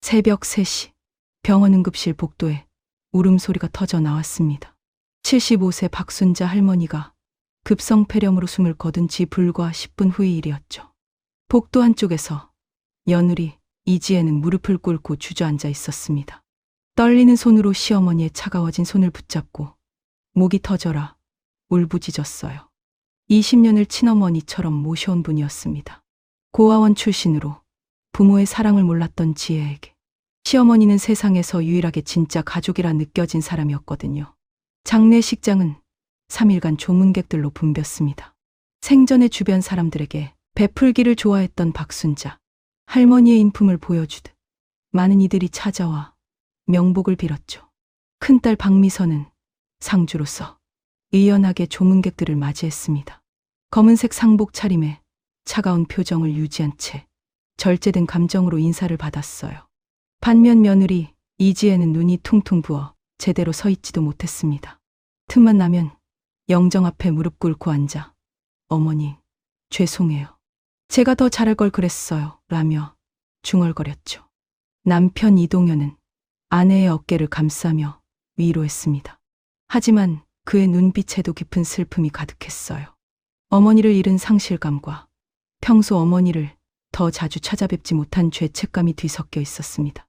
새벽 3시 병원 응급실 복도에 울음소리가 터져 나왔습니다. 75세 박순자 할머니가 급성폐렴으로 숨을 거둔 지 불과 10분 후의 일이었죠. 복도 한쪽에서 며느리 이지혜는 무릎을 꿇고 주저앉아 있었습니다. 떨리는 손으로 시어머니의 차가워진 손을 붙잡고 목이 터져라 울부짖었어요. 20년을 친어머니처럼 모셔온 분이었습니다. 고아원 출신으로 부모의 사랑을 몰랐던 지혜에게 시어머니는 세상에서 유일하게 진짜 가족이라 느껴진 사람이었거든요. 장례식장은 3일간 조문객들로 붐볐습니다. 생전에 주변 사람들에게 베풀기를 좋아했던 박순자 할머니의 인품을 보여주듯 많은 이들이 찾아와 명복을 빌었죠. 큰딸 박미선은 상주로서 의연하게 조문객들을 맞이했습니다. 검은색 상복 차림에 차가운 표정을 유지한 채 절제된 감정으로 인사를 받았어요. 반면 며느리 이지혜는 눈이 퉁퉁 부어 제대로 서 있지도 못했습니다. 틈만 나면 영정 앞에 무릎 꿇고 앉아 어머니 죄송해요. 제가 더 잘할 걸 그랬어요 라며 중얼거렸죠. 남편 이동현은 아내의 어깨를 감싸며 위로했습니다. 하지만 그의 눈빛에도 깊은 슬픔이 가득했어요. 어머니를 잃은 상실감과 평소 어머니를 더 자주 찾아뵙지 못한 죄책감이 뒤섞여 있었습니다.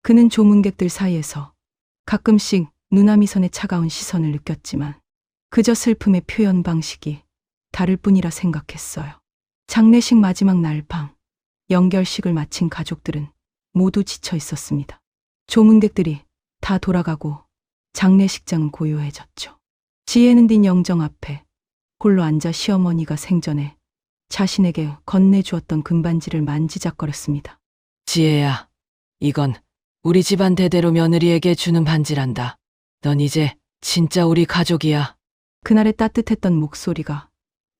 그는 조문객들 사이에서 가끔씩 누나미선의 차가운 시선을 느꼈지만 그저 슬픔의 표현 방식이 다를 뿐이라 생각했어요. 장례식 마지막 날 밤 연결식을 마친 가족들은 모두 지쳐 있었습니다. 조문객들이 다 돌아가고 장례식장은 고요해졌죠. 지혜는 딘 영정 앞에 홀로 앉아 시어머니가 생전에 자신에게 건네주었던 금반지를 만지작거렸습니다. 지혜야, 이건 우리 집안 대대로 며느리에게 주는 반지란다. 넌 이제 진짜 우리 가족이야. 그날의 따뜻했던 목소리가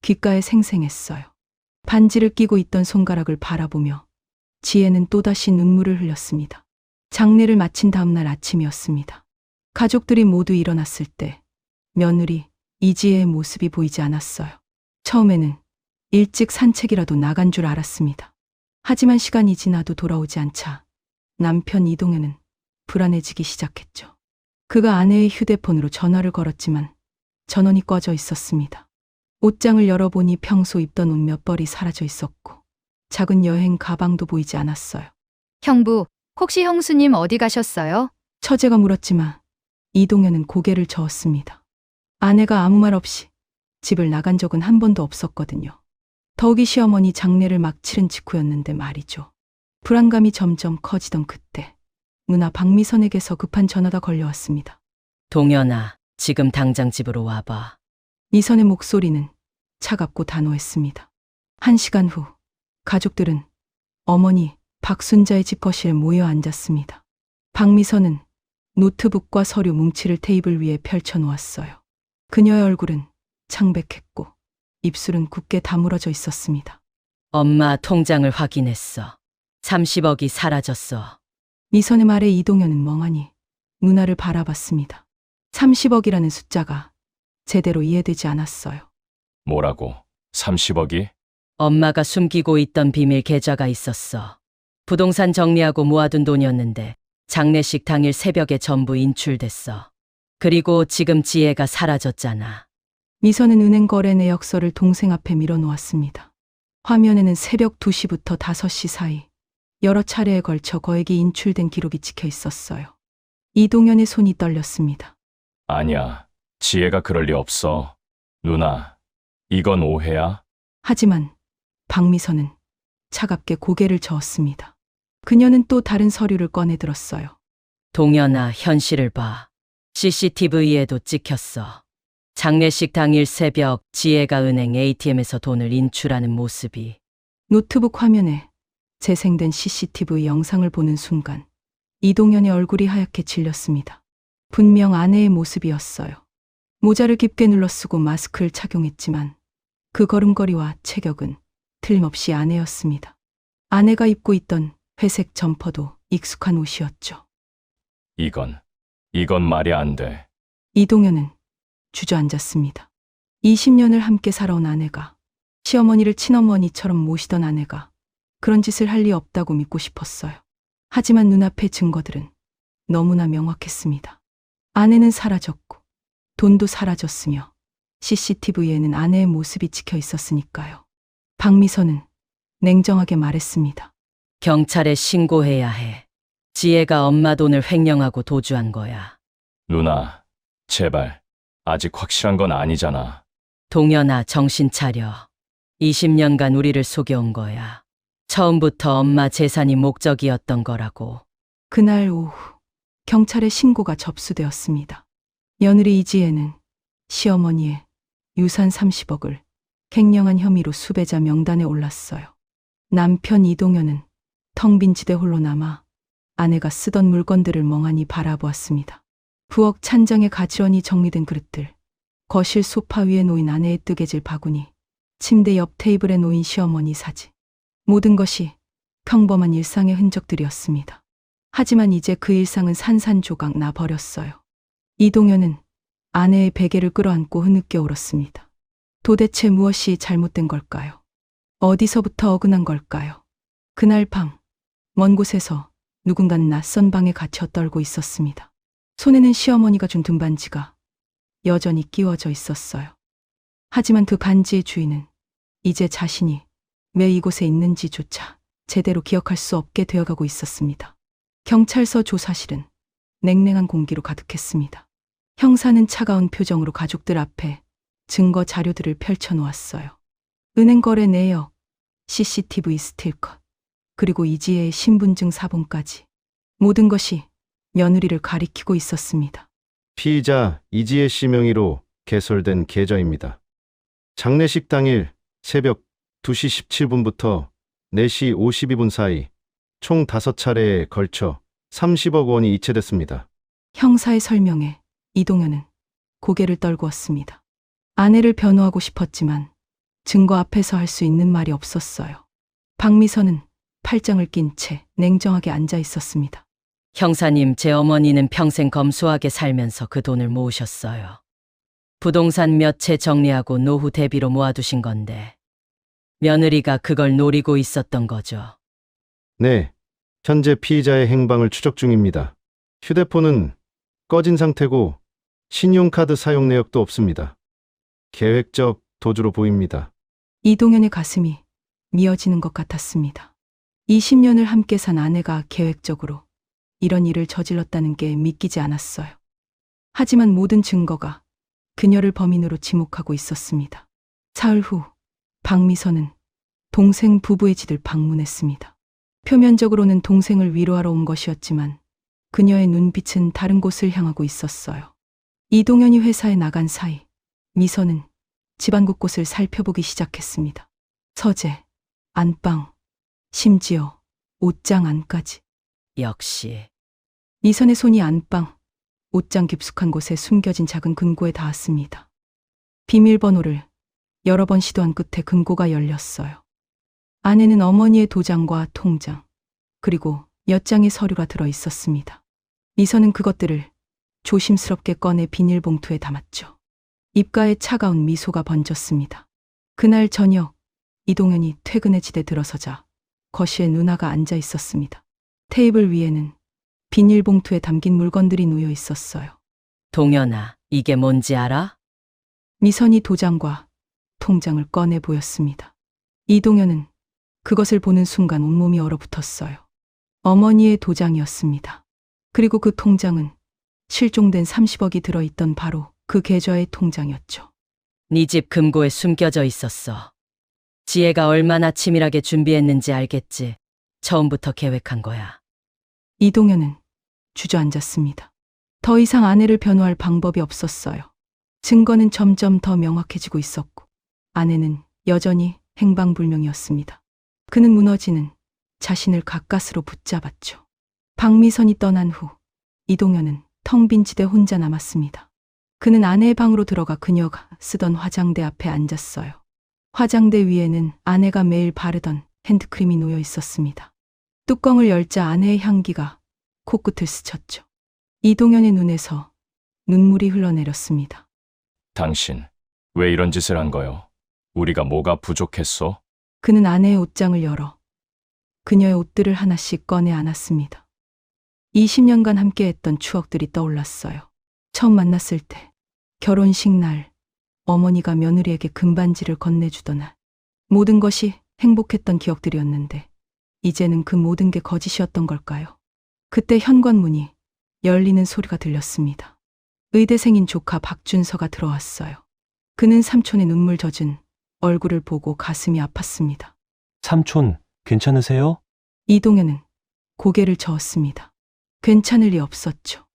귓가에 생생했어요. 반지를 끼고 있던 손가락을 바라보며 지혜는 또다시 눈물을 흘렸습니다. 장례를 마친 다음 날 아침이었습니다. 가족들이 모두 일어났을 때 며느리 이지혜의 모습이 보이지 않았어요. 처음에는 일찍 산책이라도 나간 줄 알았습니다. 하지만 시간이 지나도 돌아오지 않자 남편 이동현은 불안해지기 시작했죠. 그가 아내의 휴대폰으로 전화를 걸었지만 전원이 꺼져 있었습니다. 옷장을 열어보니 평소 입던 옷 몇 벌이 사라져 있었고 작은 여행 가방도 보이지 않았어요. 형부, 혹시 형수님 어디 가셨어요? 처제가 물었지만 이동현은 고개를 저었습니다. 아내가 아무 말 없이 집을 나간 적은 한 번도 없었거든요. 더욱이 시어머니 장례를 막 치른 직후였는데 말이죠. 불안감이 점점 커지던 그때 누나 박미선에게서 급한 전화가 걸려왔습니다. 동현아, 지금 당장 집으로 와봐. 미선의 목소리는 차갑고 단호했습니다. 1시간 후 가족들은 어머니 박순자의 집 거실에 모여 앉았습니다. 박미선은 노트북과 서류 뭉치를 테이블 위에 펼쳐놓았어요. 그녀의 얼굴은 창백했고 입술은 굳게 다물어져 있었습니다. 엄마 통장을 확인했어. 30억이 사라졌어. 미선의 말에 이동현은 멍하니 누나를 바라봤습니다. 30억이라는 숫자가 제대로 이해되지 않았어요. 뭐라고? 30억이? 엄마가 숨기고 있던 비밀 계좌가 있었어. 부동산 정리하고 모아둔 돈이었는데 장례식 당일 새벽에 전부 인출됐어. 그리고 지금 지혜가 사라졌잖아. 미선은 은행 거래 내역서를 동생 앞에 밀어놓았습니다. 화면에는 새벽 2시부터 5시 사이 여러 차례에 걸쳐 거액이 인출된 기록이 찍혀 있었어요. 이동현의 손이 떨렸습니다. 아니야. 지혜가 그럴 리 없어. 누나, 이건 오해야? 하지만 박미선은 차갑게 고개를 저었습니다. 그녀는 또 다른 서류를 꺼내 들었어요. 동현아, 현실을 봐. CCTV에도 찍혔어. 장례식 당일 새벽 지혜가 은행 ATM에서 돈을 인출하는 모습이. 노트북 화면에 재생된 CCTV 영상을 보는 순간 이동현의 얼굴이 하얗게 질렸습니다. 분명 아내의 모습이었어요. 모자를 깊게 눌러쓰고 마스크를 착용했지만 그 걸음걸이와 체격은 틀림없이 아내였습니다. 아내가 입고 있던 회색 점퍼도 익숙한 옷이었죠. 이건 말이 안 돼. 이동현은 주저앉았습니다. 20년을 함께 살아온 아내가, 시어머니를 친어머니처럼 모시던 아내가 그런 짓을 할 리 없다고 믿고 싶었어요. 하지만 눈앞의 증거들은 너무나 명확했습니다. 아내는 사라졌고 돈도 사라졌으며 CCTV에는 아내의 모습이 찍혀 있었으니까요. 박미선은 냉정하게 말했습니다. 경찰에 신고해야 해. 지혜가 엄마 돈을 횡령하고 도주한 거야. 누나, 제발. 아직 확실한 건 아니잖아. 동현아, 정신 차려. 20년간 우리를 속여온 거야. 처음부터 엄마 재산이 목적이었던 거라고. 그날 오후 경찰에 신고가 접수되었습니다. 며느리 이지혜는 시어머니의 유산 30억을 횡령한 혐의로 수배자 명단에 올랐어요. 남편 이동현은 텅 빈 집에 홀로 남아 아내가 쓰던 물건들을 멍하니 바라보았습니다. 부엌 찬장에 가지런히 정리된 그릇들, 거실 소파 위에 놓인 아내의 뜨개질 바구니, 침대 옆 테이블에 놓인 시어머니 사진. 모든 것이 평범한 일상의 흔적들이었습니다. 하지만 이제 그 일상은 산산조각 나 버렸어요. 이동현은 아내의 베개를 끌어안고 흐느껴 울었습니다. 도대체 무엇이 잘못된 걸까요? 어디서부터 어긋난 걸까요? 그날 밤, 먼 곳에서 누군가는 낯선 방에 갇혀 떨고 있었습니다. 손에는 시어머니가 준 등반지가 여전히 끼워져 있었어요. 하지만 그 반지의 주인은 이제 자신이 왜 이곳에 있는지조차 제대로 기억할 수 없게 되어가고 있었습니다. 경찰서 조사실은 냉랭한 공기로 가득했습니다. 형사는 차가운 표정으로 가족들 앞에 증거 자료들을 펼쳐놓았어요. 은행 거래 내역, CCTV 스틸컷, 그리고 이지혜의 신분증 사본까지. 모든 것이 며느리를 가리키고 있었습니다. 피의자 이지혜 씨 명의로 개설된 계좌입니다. 장례식 당일 새벽 2시 17분부터 4시 52분 사이 총 5차례에 걸쳐 30억 원이 이체됐습니다. 형사의 설명에 이동현은 고개를 떨구었습니다. 아내를 변호하고 싶었지만 증거 앞에서 할 수 있는 말이 없었어요. 박미선은 팔짱을 낀 채 냉정하게 앉아 있었습니다. 형사님, 제 어머니는 평생 검소하게 살면서 그 돈을 모으셨어요. 부동산 몇 채 정리하고 노후 대비로 모아두신 건데 며느리가 그걸 노리고 있었던 거죠. 네, 현재 피의자의 행방을 추적 중입니다. 휴대폰은 꺼진 상태고 신용카드 사용 내역도 없습니다. 계획적 도주로 보입니다. 이동현의 가슴이 미어지는 것 같았습니다. 20년을 함께 산 아내가 계획적으로 이런 일을 저질렀다는 게 믿기지 않았어요. 하지만 모든 증거가 그녀를 범인으로 지목하고 있었습니다. 사흘 후 박미선은 동생 부부의 집을 방문했습니다. 표면적으로는 동생을 위로하러 온 것이었지만 그녀의 눈빛은 다른 곳을 향하고 있었어요. 이동현이 회사에 나간 사이 미선은 집안 곳곳을 살펴보기 시작했습니다. 서재, 안방, 심지어 옷장 안까지. 역시 미선의 손이 안방, 옷장 깊숙한 곳에 숨겨진 작은 금고에 닿았습니다. 비밀번호를 여러 번 시도한 끝에 금고가 열렸어요. 안에는 어머니의 도장과 통장, 그리고 몇 장의 서류가 들어 있었습니다. 미선은 그것들을 조심스럽게 꺼내 비닐봉투에 담았죠. 입가에 차가운 미소가 번졌습니다. 그날 저녁, 이동현이 퇴근의 집에 들어서자 거실에 누나가 앉아 있었습니다. 테이블 위에는 비닐봉투에 담긴 물건들이 놓여 있었어요. 동현아, 이게 뭔지 알아? 미선이 도장과 통장을 꺼내 보였습니다. 이동현은 그것을 보는 순간 온몸이 얼어붙었어요. 어머니의 도장이었습니다. 그리고 그 통장은 실종된 30억이 들어있던 바로 그 계좌의 통장이었죠. 네 집 금고에 숨겨져 있었어. 지혜가 얼마나 치밀하게 준비했는지 알겠지. 처음부터 계획한 거야. 이동현은 주저앉았습니다. 더 이상 아내를 변호할 방법이 없었어요. 증거는 점점 더 명확해지고 있었고 아내는 여전히 행방불명이었습니다. 그는 무너지는 자신을 가까스로 붙잡았죠. 박미선이 떠난 후 이동현은 텅 빈 집에 혼자 남았습니다. 그는 아내의 방으로 들어가 그녀가 쓰던 화장대 앞에 앉았어요. 화장대 위에는 아내가 매일 바르던 핸드크림이 놓여 있었습니다. 뚜껑을 열자 아내의 향기가 코끝을 스쳤죠. 이동현의 눈에서 눈물이 흘러내렸습니다. 당신, 왜 이런 짓을 한 거요? 우리가 뭐가 부족했어? 그는 아내의 옷장을 열어 그녀의 옷들을 하나씩 꺼내 안았습니다. 20년간 함께했던 추억들이 떠올랐어요. 처음 만났을 때, 결혼식 날, 어머니가 며느리에게 금반지를 건네주던 날. 모든 것이 행복했던 기억들이었는데 이제는 그 모든 게 거짓이었던 걸까요? 그때 현관문이 열리는 소리가 들렸습니다. 의대생인 조카 박준서가 들어왔어요. 그는 삼촌의 눈물 젖은 얼굴을 보고 가슴이 아팠습니다. 삼촌, 괜찮으세요? 이동현은 고개를 저었습니다. 괜찮을 리 없었죠.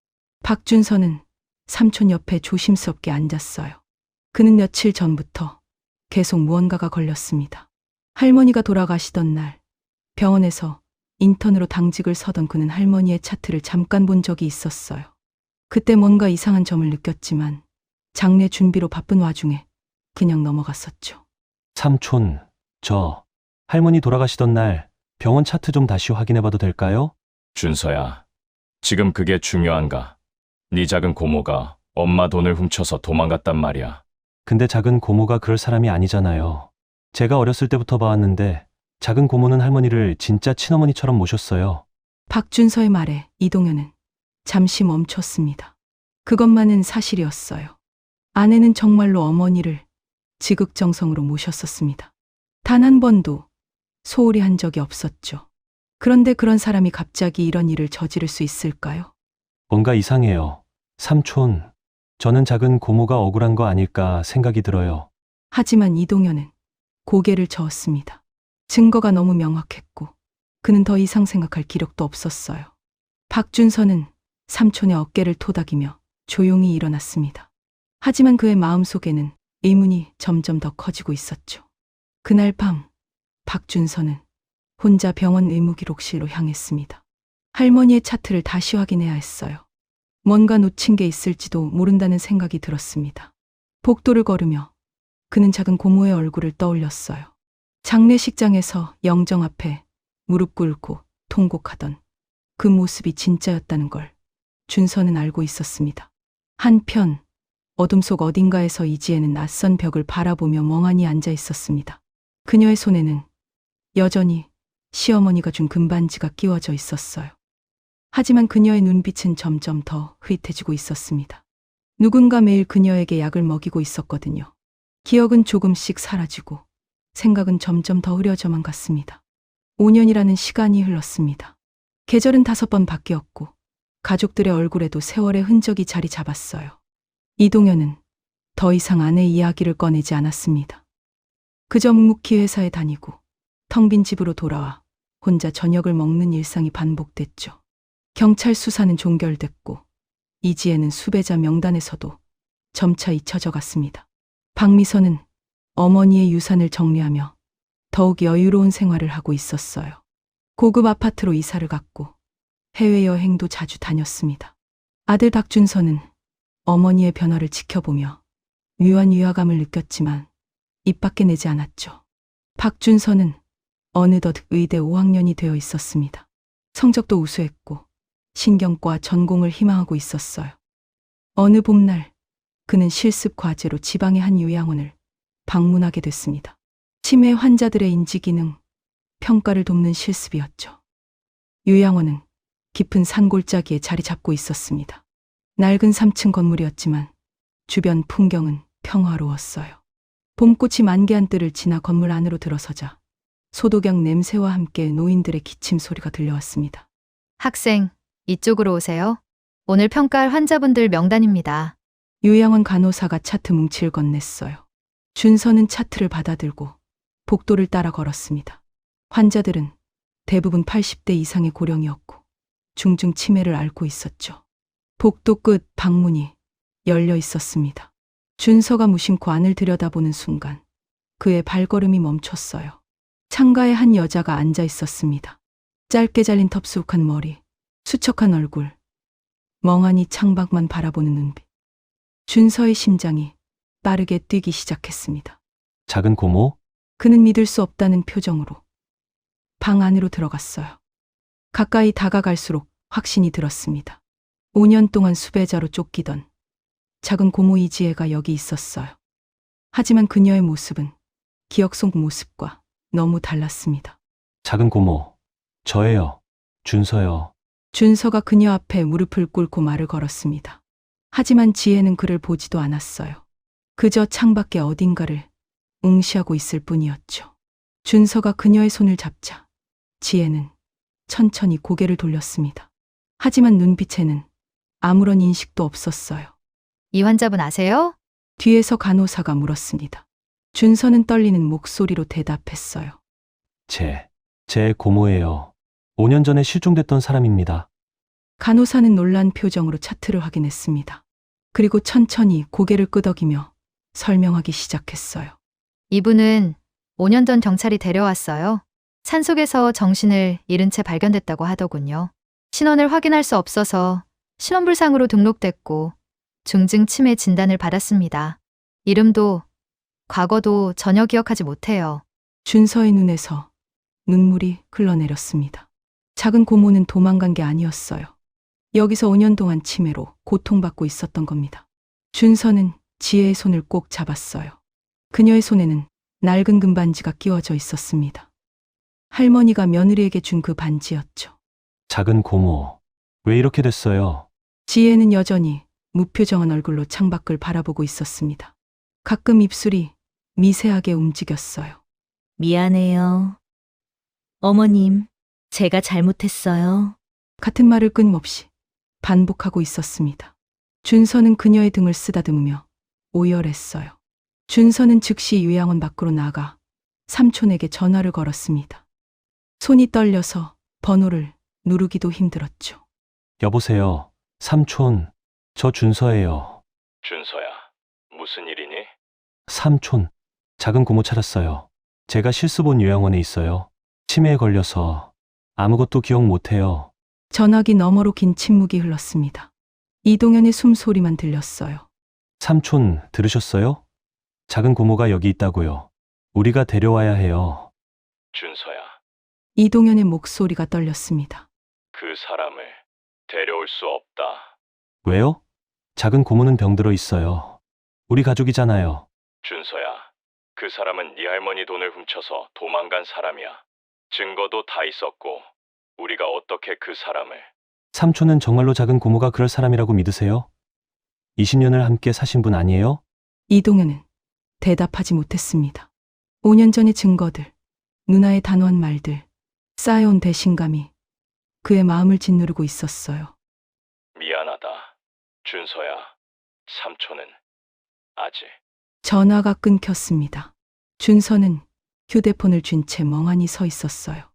박준서는 삼촌 옆에 조심스럽게 앉았어요. 그는 며칠 전부터 계속 무언가가 걸렸습니다. 할머니가 돌아가시던 날 병원에서 인턴으로 당직을 서던 그는 할머니의 차트를 잠깐 본 적이 있었어요. 그때 뭔가 이상한 점을 느꼈지만 장례 준비로 바쁜 와중에 그냥 넘어갔었죠. 삼촌, 저 할머니 돌아가시던 날 병원 차트 좀 다시 확인해봐도 될까요? 준서야, 지금 그게 중요한가? 네 작은 고모가 엄마 돈을 훔쳐서 도망갔단 말이야. 근데 작은 고모가 그럴 사람이 아니잖아요. 제가 어렸을 때부터 봐왔는데 작은 고모는 할머니를 진짜 친어머니처럼 모셨어요. 박준서의 말에 이동현은 잠시 멈췄습니다. 그것만은 사실이었어요. 아내는 정말로 어머니를 지극정성으로 모셨었습니다. 단 한 번도 소홀히 한 적이 없었죠. 그런데 그런 사람이 갑자기 이런 일을 저지를 수 있을까요? 뭔가 이상해요. 삼촌, 저는 작은 고모가 억울한 거 아닐까 생각이 들어요. 하지만 이동현은 고개를 저었습니다. 증거가 너무 명확했고 그는 더 이상 생각할 기력도 없었어요. 박준서는 삼촌의 어깨를 토닥이며 조용히 일어났습니다. 하지만 그의 마음속에는 의문이 점점 더 커지고 있었죠. 그날 밤 박준서는 혼자 병원 의무기록실로 향했습니다. 할머니의 차트를 다시 확인해야 했어요. 뭔가 놓친 게 있을지도 모른다는 생각이 들었습니다. 복도를 걸으며 그는 작은 고모의 얼굴을 떠올렸어요. 장례식장에서 영정 앞에 무릎 꿇고 통곡하던 그 모습이 진짜였다는 걸 준서는 알고 있었습니다. 한편 어둠 속 어딘가에서 이지혜는 낯선 벽을 바라보며 멍하니 앉아 있었습니다. 그녀의 손에는 여전히 시어머니가 준 금반지가 끼워져 있었어요. 하지만 그녀의 눈빛은 점점 더 흐릿해지고 있었습니다. 누군가 매일 그녀에게 약을 먹이고 있었거든요. 기억은 조금씩 사라지고 생각은 점점 더 흐려져만 갔습니다. 5년이라는 시간이 흘렀습니다. 계절은 5번 바뀌었고 가족들의 얼굴에도 세월의 흔적이 자리 잡았어요. 이동현은 더 이상 아내의 이야기를 꺼내지 않았습니다. 그저 묵묵히 회사에 다니고 텅 빈 집으로 돌아와 혼자 저녁을 먹는 일상이 반복됐죠. 경찰 수사는 종결됐고 이지혜는 수배자 명단에서도 점차 잊혀져 갔습니다. 박미선은 어머니의 유산을 정리하며 더욱 여유로운 생활을 하고 있었어요. 고급 아파트로 이사를 갔고 해외여행도 자주 다녔습니다. 아들 박준서는 어머니의 변화를 지켜보며 묘한 위화감을 느꼈지만 입 밖에 내지 않았죠. 박준서는 어느덧 의대 5학년이 되어 있었습니다. 성적도 우수했고 신경과 전공을 희망하고 있었어요. 어느 봄날 그는 실습 과제로 지방의 한 요양원을 방문하게 됐습니다. 치매 환자들의 인지기능 평가를 돕는 실습이었죠. 요양원은 깊은 산골짜기에 자리 잡고 있었습니다. 낡은 3층 건물이었지만 주변 풍경은 평화로웠어요. 봄꽃이 만개한 뜰을 지나 건물 안으로 들어서자 소독약 냄새와 함께 노인들의 기침 소리가 들려왔습니다. 학생, 이쪽으로 오세요. 오늘 평가할 환자분들 명단입니다. 요양원 간호사가 차트 뭉치를 건넸어요. 준서는 차트를 받아들고 복도를 따라 걸었습니다. 환자들은 대부분 80대 이상의 고령이었고 중증 치매를 앓고 있었죠. 복도 끝 방문이 열려 있었습니다. 준서가 무심코 안을 들여다보는 순간 그의 발걸음이 멈췄어요. 창가에 한 여자가 앉아 있었습니다. 짧게 잘린 텁수룩한 머리, 수척한 얼굴, 멍하니 창밖만 바라보는 눈빛. 준서의 심장이 빠르게 뛰기 시작했습니다. 작은 고모? 그는 믿을 수 없다는 표정으로 방 안으로 들어갔어요. 가까이 다가갈수록 확신이 들었습니다. 5년 동안 수배자로 쫓기던 작은 고모 이지혜가 여기 있었어요. 하지만 그녀의 모습은 기억 속 모습과 너무 달랐습니다. 작은 고모, 저예요. 준서요. 준서가 그녀 앞에 무릎을 꿇고 말을 걸었습니다. 하지만 지혜는 그를 보지도 않았어요. 그저 창밖에 어딘가를 응시하고 있을 뿐이었죠. 준서가 그녀의 손을 잡자 지혜는 천천히 고개를 돌렸습니다. 하지만 눈빛에는 아무런 인식도 없었어요. 이 환자분 아세요? 뒤에서 간호사가 물었습니다. 준서는 떨리는 목소리로 대답했어요. 제 고모예요. 5년 전에 실종됐던 사람입니다. 간호사는 놀란 표정으로 차트를 확인했습니다. 그리고 천천히 고개를 끄덕이며 설명하기 시작했어요. 이분은 5년 전 경찰이 데려왔어요. 산속에서 정신을 잃은 채 발견됐다고 하더군요. 신원을 확인할 수 없어서 신원불상으로 등록됐고 중증 치매 진단을 받았습니다. 이름도 과거도 전혀 기억하지 못해요. 준서의 눈에서 눈물이 흘러내렸습니다. 작은 고모는 도망간 게 아니었어요. 여기서 5년 동안 치매로 고통받고 있었던 겁니다. 준서는 지혜의 손을 꼭 잡았어요. 그녀의 손에는 낡은 금반지가 끼워져 있었습니다. 할머니가 며느리에게 준 그 반지였죠. 작은 고모. 왜 이렇게 됐어요? 지혜는 여전히 무표정한 얼굴로 창밖을 바라보고 있었습니다. 가끔 입술이 미세하게 움직였어요. 미안해요. 어머님, 제가 잘못했어요. 같은 말을 끊임없이 반복하고 있었습니다. 준서는 그녀의 등을 쓰다듬으며 오열했어요. 준서는 즉시 요양원 밖으로 나가 삼촌에게 전화를 걸었습니다. 손이 떨려서 번호를 누르기도 힘들었죠. 여보세요. 삼촌. 저 준서예요. 준서야, 무슨 일이니? 삼촌. 작은 고모 찾았어요. 제가 실습 온 요양원에 있어요. 치매에 걸려서 아무것도 기억 못해요. 전화기 너머로 긴 침묵이 흘렀습니다. 이동현의 숨소리만 들렸어요. 삼촌, 들으셨어요? 작은 고모가 여기 있다고요. 우리가 데려와야 해요. 준서야, 이동현의 목소리가 떨렸습니다. 그 사람을 데려올 수 없다. 왜요? 작은 고모는 병들어 있어요. 우리 가족이잖아요. 준서야, 그 사람은 네 할머니 돈을 훔쳐서 도망간 사람이야. 증거도 다 있었고 우리가 어떻게 그 사람을... 삼촌은 정말로 작은 고모가 그럴 사람이라고 믿으세요? 20년을 함께 사신 분 아니에요? 이동현은 대답하지 못했습니다. 5년 전의 증거들, 누나의 단호한 말들, 쌓여온 배신감이 그의 마음을 짓누르고 있었어요. 미안하다. 준서야, 삼촌은 아직... 전화가 끊겼습니다. 준서는 휴대폰을 쥔 채 멍하니 서 있었어요.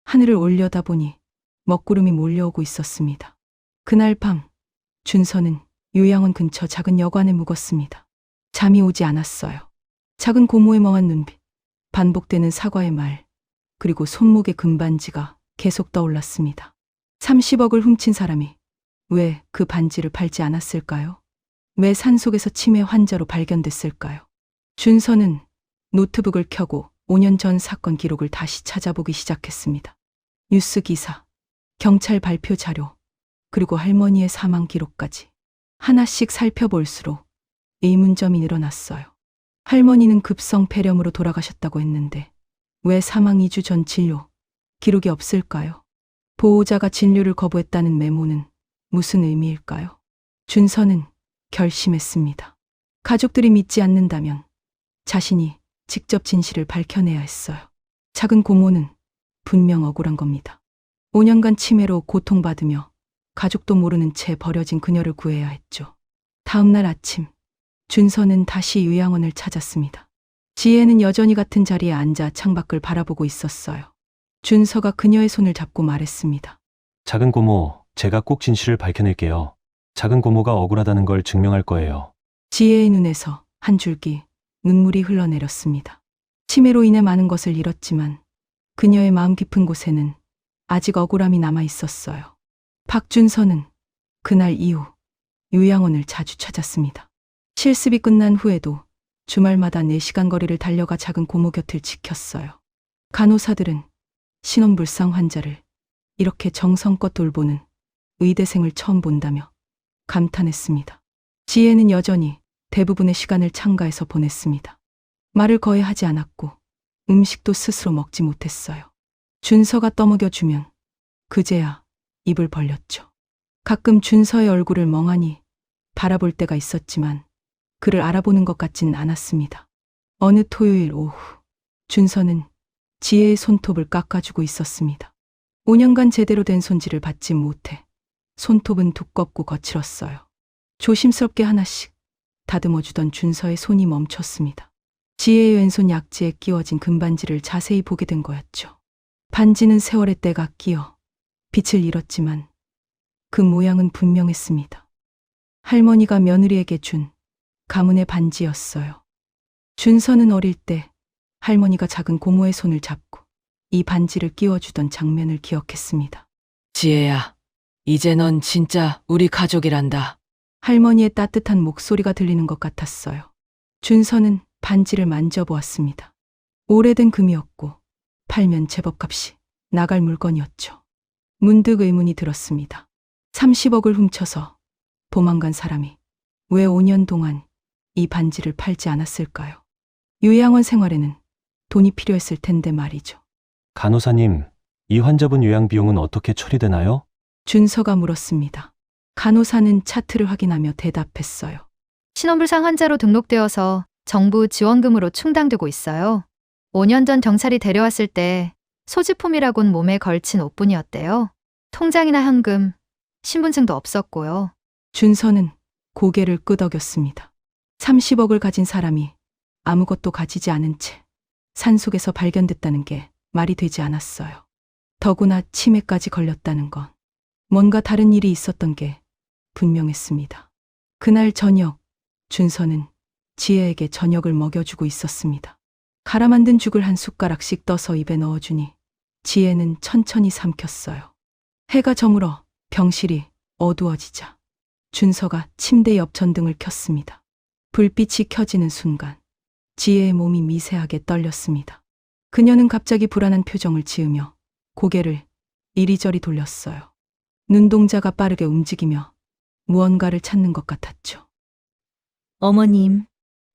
하늘을 올려다보니 먹구름이 몰려오고 있었습니다. 그날 밤 준서는 요양원 근처 작은 여관에 묵었습니다. 잠이 오지 않았어요. 작은 고모의 멍한 눈빛, 반복되는 사과의 말, 그리고 손목의 금반지가 계속 떠올랐습니다. 30억을 훔친 사람이 왜 그 반지를 팔지 않았을까요? 왜 산속에서 치매 환자로 발견됐을까요? 준서는 노트북을 켜고 5년 전 사건 기록을 다시 찾아보기 시작했습니다. 뉴스 기사, 경찰 발표 자료, 그리고 할머니의 사망 기록까지 하나씩 살펴볼수록 의문점이 늘어났어요. 할머니는 급성 폐렴으로 돌아가셨다고 했는데 왜 사망 2주 전 진료 기록이 없을까요? 보호자가 진료를 거부했다는 메모는 무슨 의미일까요? 준서는 결심했습니다. 가족들이 믿지 않는다면 자신이 직접 진실을 밝혀내야 했어요. 작은 고모는 분명 억울한 겁니다. 5년간 치매로 고통받으며 가족도 모르는 채 버려진 그녀를 구해야 했죠. 다음 날 아침, 준서는 다시 요양원을 찾았습니다. 지혜는 여전히 같은 자리에 앉아 창밖을 바라보고 있었어요. 준서가 그녀의 손을 잡고 말했습니다. 작은 고모, 제가 꼭 진실을 밝혀낼게요. 작은 고모가 억울하다는 걸 증명할 거예요. 지혜의 눈에서 한 줄기 눈물이 흘러내렸습니다. 치매로 인해 많은 것을 잃었지만 그녀의 마음 깊은 곳에는 아직 억울함이 남아 있었어요. 박준서는 그날 이후 요양원을 자주 찾았습니다. 실습이 끝난 후에도 주말마다 4시간 거리를 달려가 작은 고모 곁을 지켰어요. 간호사들은 신혼불상 환자를 이렇게 정성껏 돌보는 의대생을 처음 본다며 감탄했습니다. 지혜는 여전히 대부분의 시간을 창가에서 보냈습니다. 말을 거의 하지 않았고 음식도 스스로 먹지 못했어요. 준서가 떠먹여주면 그제야 입을 벌렸죠. 가끔 준서의 얼굴을 멍하니 바라볼 때가 있었지만 그를 알아보는 것 같진 않았습니다. 어느 토요일 오후 준서는 지혜의 손톱을 깎아주고 있었습니다. 5년간 제대로 된 손질을 받지 못해 손톱은 두껍고 거칠었어요. 조심스럽게 하나씩 다듬어주던 준서의 손이 멈췄습니다. 지혜의 왼손 약지에 끼워진 금반지를 자세히 보게 된 거였죠. 반지는 세월의 때가 끼어 빛을 잃었지만 그 모양은 분명했습니다. 할머니가 며느리에게 준 가문의 반지였어요. 준서는 어릴 때 할머니가 작은 고모의 손을 잡고 이 반지를 끼워주던 장면을 기억했습니다. 지혜야, 이제 넌 진짜 우리 가족이란다. 할머니의 따뜻한 목소리가 들리는 것 같았어요. 준서는 반지를 만져보았습니다. 오래된 금이었고 팔면 제법 값이 나갈 물건이었죠. 문득 의문이 들었습니다. 30억을 훔쳐서 도망간 사람이 왜 5년 동안 이 반지를 팔지 않았을까요? 요양원 생활에는 돈이 필요했을 텐데 말이죠. 간호사님, 이 환자분 요양 비용은 어떻게 처리되나요? 준서가 물었습니다. 간호사는 차트를 확인하며 대답했어요. 신원불상 환자로 등록되어서 정부 지원금으로 충당되고 있어요. 5년 전 경찰이 데려왔을 때 소지품이라곤 몸에 걸친 옷뿐이었대요. 통장이나 현금, 신분증도 없었고요. 준서는 고개를 끄덕였습니다. 30억을 가진 사람이 아무것도 가지지 않은 채 산속에서 발견됐다는 게 말이 되지 않았어요. 더구나 치매까지 걸렸다는 건 뭔가 다른 일이 있었던 게 분명했습니다. 그날 저녁, 준서는 지혜에게 저녁을 먹여주고 있었습니다. 갈아 만든 죽을 한 숟가락씩 떠서 입에 넣어주니 지혜는 천천히 삼켰어요. 해가 저물어 병실이 어두워지자 준서가 침대 옆 전등을 켰습니다. 불빛이 켜지는 순간 지혜의 몸이 미세하게 떨렸습니다. 그녀는 갑자기 불안한 표정을 지으며 고개를 이리저리 돌렸어요. 눈동자가 빠르게 움직이며 무언가를 찾는 것 같았죠. 어머님,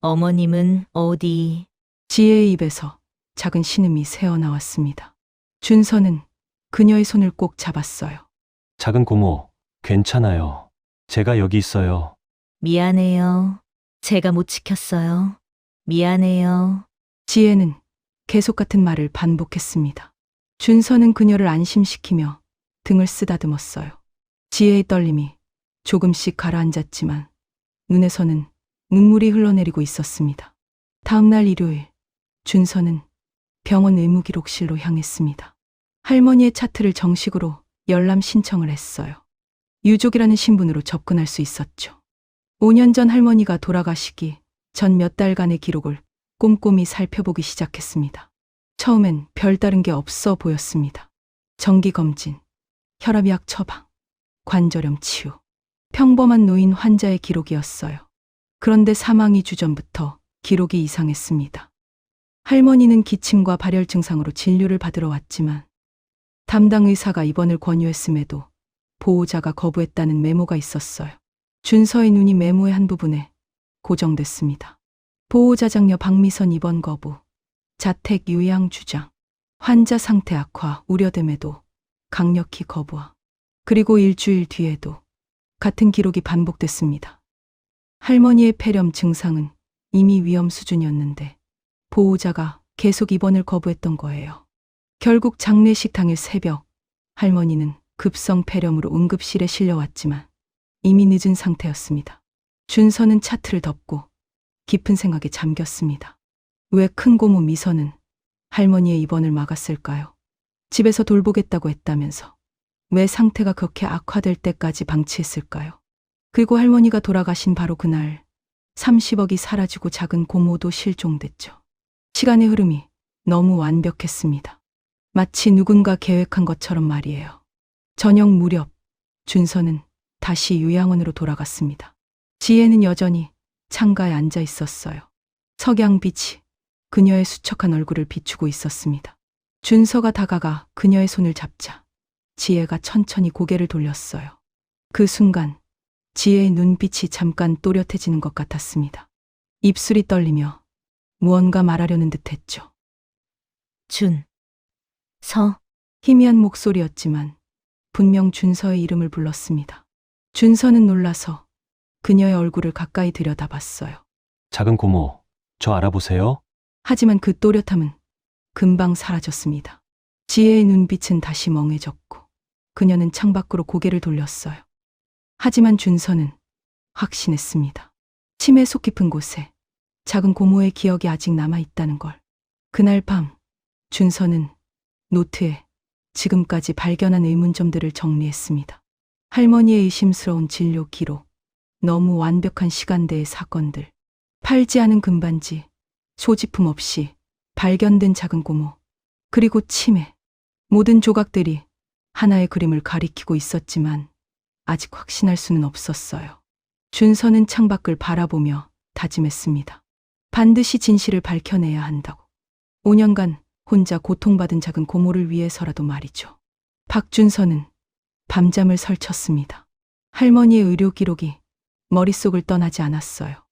어머님은 어디? 지혜의 입에서 작은 신음이 새어나왔습니다. 준서는 그녀의 손을 꼭 잡았어요. 작은 고모, 괜찮아요. 제가 여기 있어요. 미안해요. 제가 못 지켰어요. 미안해요. 지혜는 계속 같은 말을 반복했습니다. 준서는 그녀를 안심시키며 등을 쓰다듬었어요. 지혜의 떨림이 조금씩 가라앉았지만 눈에서는 눈물이 흘러내리고 있었습니다. 다음 날 일요일, 준서는 병원 의무기록실로 향했습니다. 할머니의 차트를 정식으로 열람 신청을 했어요. 유족이라는 신분으로 접근할 수 있었죠. 5년 전 할머니가 돌아가시기 전 몇 달간의 기록을 꼼꼼히 살펴보기 시작했습니다. 처음엔 별다른 게 없어 보였습니다. 정기검진, 혈압약 처방, 관절염 치유, 평범한 노인 환자의 기록이었어요. 그런데 사망 2주 전부터 기록이 이상했습니다. 할머니는 기침과 발열 증상으로 진료를 받으러 왔지만 담당 의사가 입원을 권유했음에도 보호자가 거부했다는 메모가 있었어요. 준서의 눈이 메모의 한 부분에 고정됐습니다. 보호자 장녀 박미선 입원 거부, 자택 요양 주장, 환자 상태 악화 우려됨에도 강력히 거부하. 그리고 일주일 뒤에도 같은 기록이 반복됐습니다. 할머니의 폐렴 증상은 이미 위험 수준이었는데 보호자가 계속 입원을 거부했던 거예요. 결국 장례식 당일 새벽, 할머니는 급성 폐렴으로 응급실에 실려왔지만 이미 늦은 상태였습니다. 준서는 차트를 덮고 깊은 생각에 잠겼습니다. 왜 큰고모 미선은 할머니의 입원을 막았을까요? 집에서 돌보겠다고 했다면서 왜 상태가 그렇게 악화될 때까지 방치했을까요? 그리고 할머니가 돌아가신 바로 그날 30억이 사라지고 작은 고모도 실종됐죠. 시간의 흐름이 너무 완벽했습니다. 마치 누군가 계획한 것처럼 말이에요. 저녁 무렵 준서는 다시 요양원으로 돌아갔습니다. 지혜는 여전히 창가에 앉아 있었어요. 석양빛이 그녀의 수척한 얼굴을 비추고 있었습니다. 준서가 다가가 그녀의 손을 잡자 지혜가 천천히 고개를 돌렸어요. 그 순간 지혜의 눈빛이 잠깐 또렷해지는 것 같았습니다. 입술이 떨리며 무언가 말하려는 듯했죠. 준, 서, 희미한 목소리였지만 분명 준서의 이름을 불렀습니다. 준서는 놀라서 그녀의 얼굴을 가까이 들여다봤어요. 작은 고모, 저 알아보세요? 하지만 그 또렷함은 금방 사라졌습니다. 지혜의 눈빛은 다시 멍해졌고 그녀는 창밖으로 고개를 돌렸어요. 하지만 준서는 확신했습니다. 치매 속 깊은 곳에 작은 고모의 기억이 아직 남아있다는 걸. 그날 밤 준서는 노트에 지금까지 발견한 의문점들을 정리했습니다. 할머니의 의심스러운 진료 기록, 너무 완벽한 시간대의 사건들, 팔지 않은 금반지, 소지품 없이 발견된 작은 고모, 그리고 치매. 모든 조각들이 하나의 그림을 가리키고 있었지만 아직 확신할 수는 없었어요. 준서는 창밖을 바라보며 다짐했습니다. 반드시 진실을 밝혀내야 한다고. 5년간 혼자 고통받은 작은 고모를 위해서라도 말이죠. 박준서는 밤잠을 설쳤습니다. 할머니의 의료 기록이 머릿속을 떠나지 않았어요.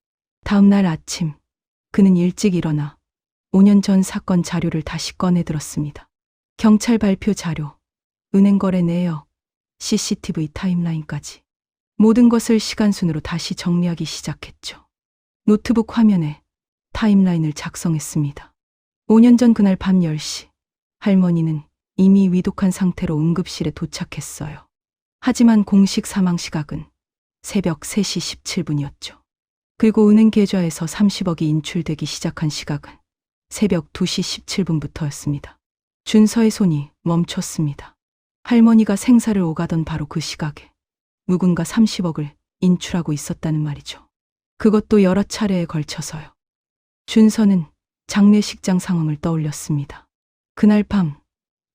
다음 날 아침 그는 일찍 일어나 5년 전 사건 자료를 다시 꺼내 들었습니다. 경찰 발표 자료, 은행 거래 내역, CCTV 타임라인까지. 모든 것을 시간순으로 다시 정리하기 시작했죠. 노트북 화면에 타임라인을 작성했습니다. 5년 전 그날 밤 10시, 할머니는 이미 위독한 상태로 응급실에 도착했어요. 하지만 공식 사망 시각은 새벽 3시 17분이었죠. 그리고 은행 계좌에서 30억이 인출되기 시작한 시각은 새벽 2시 17분부터였습니다. 준서의 손이 멈췄습니다. 할머니가 생사를 오가던 바로 그 시각에 누군가 30억을 인출하고 있었다는 말이죠. 그것도 여러 차례에 걸쳐서요. 준서는 장례식장 상황을 떠올렸습니다. 그날 밤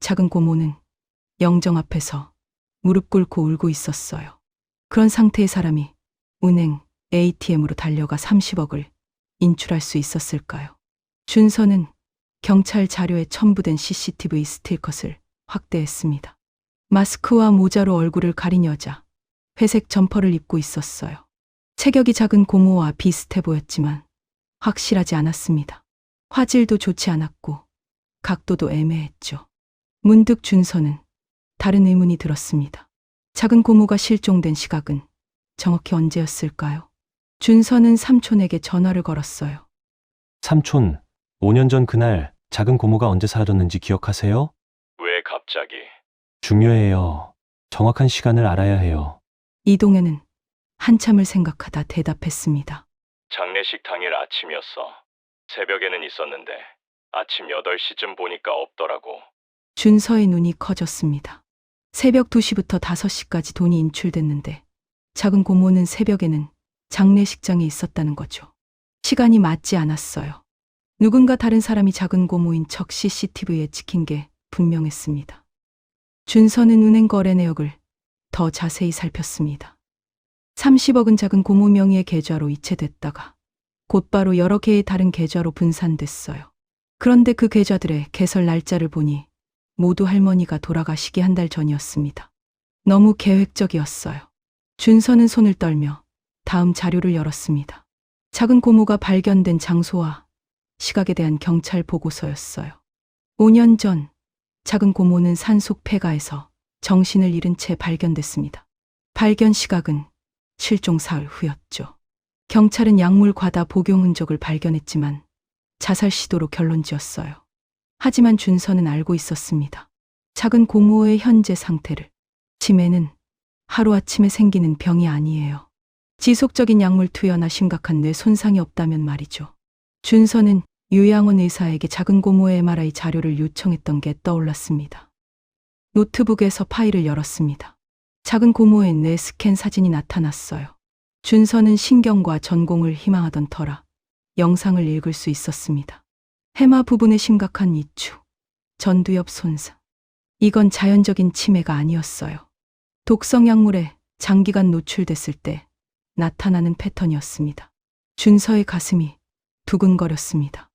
작은 고모는 영정 앞에서 무릎 꿇고 울고 있었어요. 그런 상태의 사람이 은행 ATM으로 달려가 30억을 인출할 수 있었을까요? 준서는 경찰 자료에 첨부된 CCTV 스틸컷을 확대했습니다. 마스크와 모자로 얼굴을 가린 여자, 회색 점퍼를 입고 있었어요. 체격이 작은 고모와 비슷해 보였지만 확실하지 않았습니다. 화질도 좋지 않았고 각도도 애매했죠. 문득 준서는 다른 의문이 들었습니다. 작은 고모가 실종된 시각은 정확히 언제였을까요? 준서는 삼촌에게 전화를 걸었어요. 삼촌, 5년 전 그날 작은 고모가 언제 사라졌는지 기억하세요? 왜 갑자기? 중요해요. 정확한 시간을 알아야 해요. 이동현은 한참을 생각하다 대답했습니다. 장례식 당일 아침이었어. 새벽에는 있었는데 아침 8시쯤 보니까 없더라고. 준서의 눈이 커졌습니다. 새벽 2시부터 5시까지 돈이 인출됐는데 작은 고모는 새벽에는 장례식장에 있었다는 거죠. 시간이 맞지 않았어요. 누군가 다른 사람이 작은 고모인 척 CCTV에 찍힌 게 분명했습니다. 준서는 은행 거래 내역을 더 자세히 살폈습니다. 30억은 작은 고모 명의의 계좌로 이체됐다가 곧바로 여러 개의 다른 계좌로 분산됐어요. 그런데 그 계좌들의 개설 날짜를 보니 모두 할머니가 돌아가시기 한 달 전이었습니다. 너무 계획적이었어요. 준서는 손을 떨며 다음 자료를 열었습니다. 작은 고모가 발견된 장소와 시각에 대한 경찰 보고서였어요. 5년 전 작은 고모는 산속 폐가에서 정신을 잃은 채 발견됐습니다. 발견 시각은 실종 사흘 후였죠. 경찰은 약물 과다 복용 흔적을 발견했지만 자살 시도로 결론 지었어요. 하지만 준서는 알고 있었습니다. 작은 고모의 현재 상태를. 치매는 하루아침에 생기는 병이 아니에요. 지속적인 약물 투여나 심각한 뇌 손상이 없다면 말이죠. 준서는 유양원 의사에게 작은 고모의 MRI 자료를 요청했던 게 떠올랐습니다. 노트북에서 파일을 열었습니다. 작은 고모의 뇌 스캔 사진이 나타났어요. 준서는 신경과 전공을 희망하던 터라 영상을 읽을 수 있었습니다. 해마 부분의 심각한 이추, 전두엽 손상. 이건 자연적인 치매가 아니었어요. 독성 약물에 장기간 노출됐을 때 나타나는 패턴이었습니다. 준서의 가슴이 두근거렸습니다.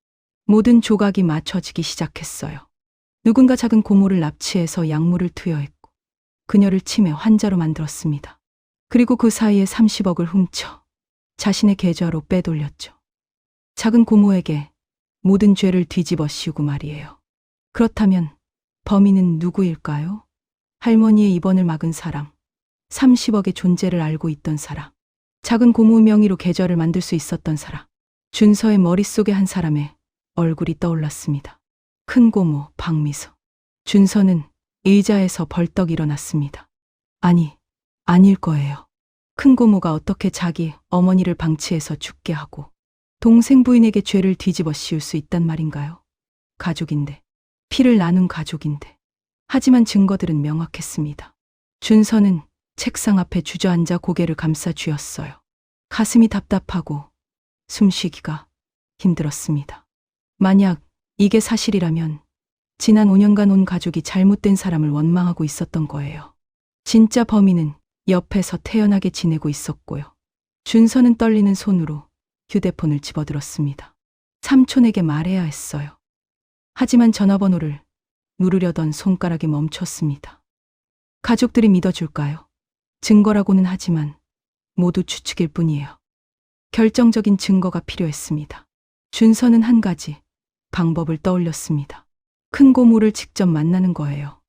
모든 조각이 맞춰지기 시작했어요. 누군가 작은 고모를 납치해서 약물을 투여했고 그녀를 치매 환자로 만들었습니다. 그리고 그 사이에 30억을 훔쳐 자신의 계좌로 빼돌렸죠. 작은 고모에게 모든 죄를 뒤집어 씌우고 말이에요. 그렇다면 범인은 누구일까요? 할머니의 입원을 막은 사람, 30억의 존재를 알고 있던 사람, 작은 고모 명의로 계좌를 만들 수 있었던 사람. 준서의 머릿속에 한 사람의 얼굴이 떠올랐습니다. 큰 고모 박미서. 준서는 의자에서 벌떡 일어났습니다. 아닐 거예요. 큰 고모가 어떻게 자기 어머니를 방치해서 죽게 하고 동생 부인에게 죄를 뒤집어 씌울 수 있단 말인가요? 가족인데, 피를 나눈 가족인데. 하지만 증거들은 명확했습니다. 준서는 책상 앞에 주저앉아 고개를 감싸 쥐었어요. 가슴이 답답하고 숨쉬기가 힘들었습니다. 만약 이게 사실이라면 지난 5년간 온 가족이 잘못된 사람을 원망하고 있었던 거예요. 진짜 범인은 옆에서 태연하게 지내고 있었고요. 준서는 떨리는 손으로 휴대폰을 집어들었습니다. 삼촌에게 말해야 했어요. 하지만 전화번호를 누르려던 손가락이 멈췄습니다. 가족들이 믿어줄까요? 증거라고는 하지만 모두 추측일 뿐이에요. 결정적인 증거가 필요했습니다. 준서는 한 가지 방법을 떠올렸습니다. 큰 고모를 직접 만나는 거예요.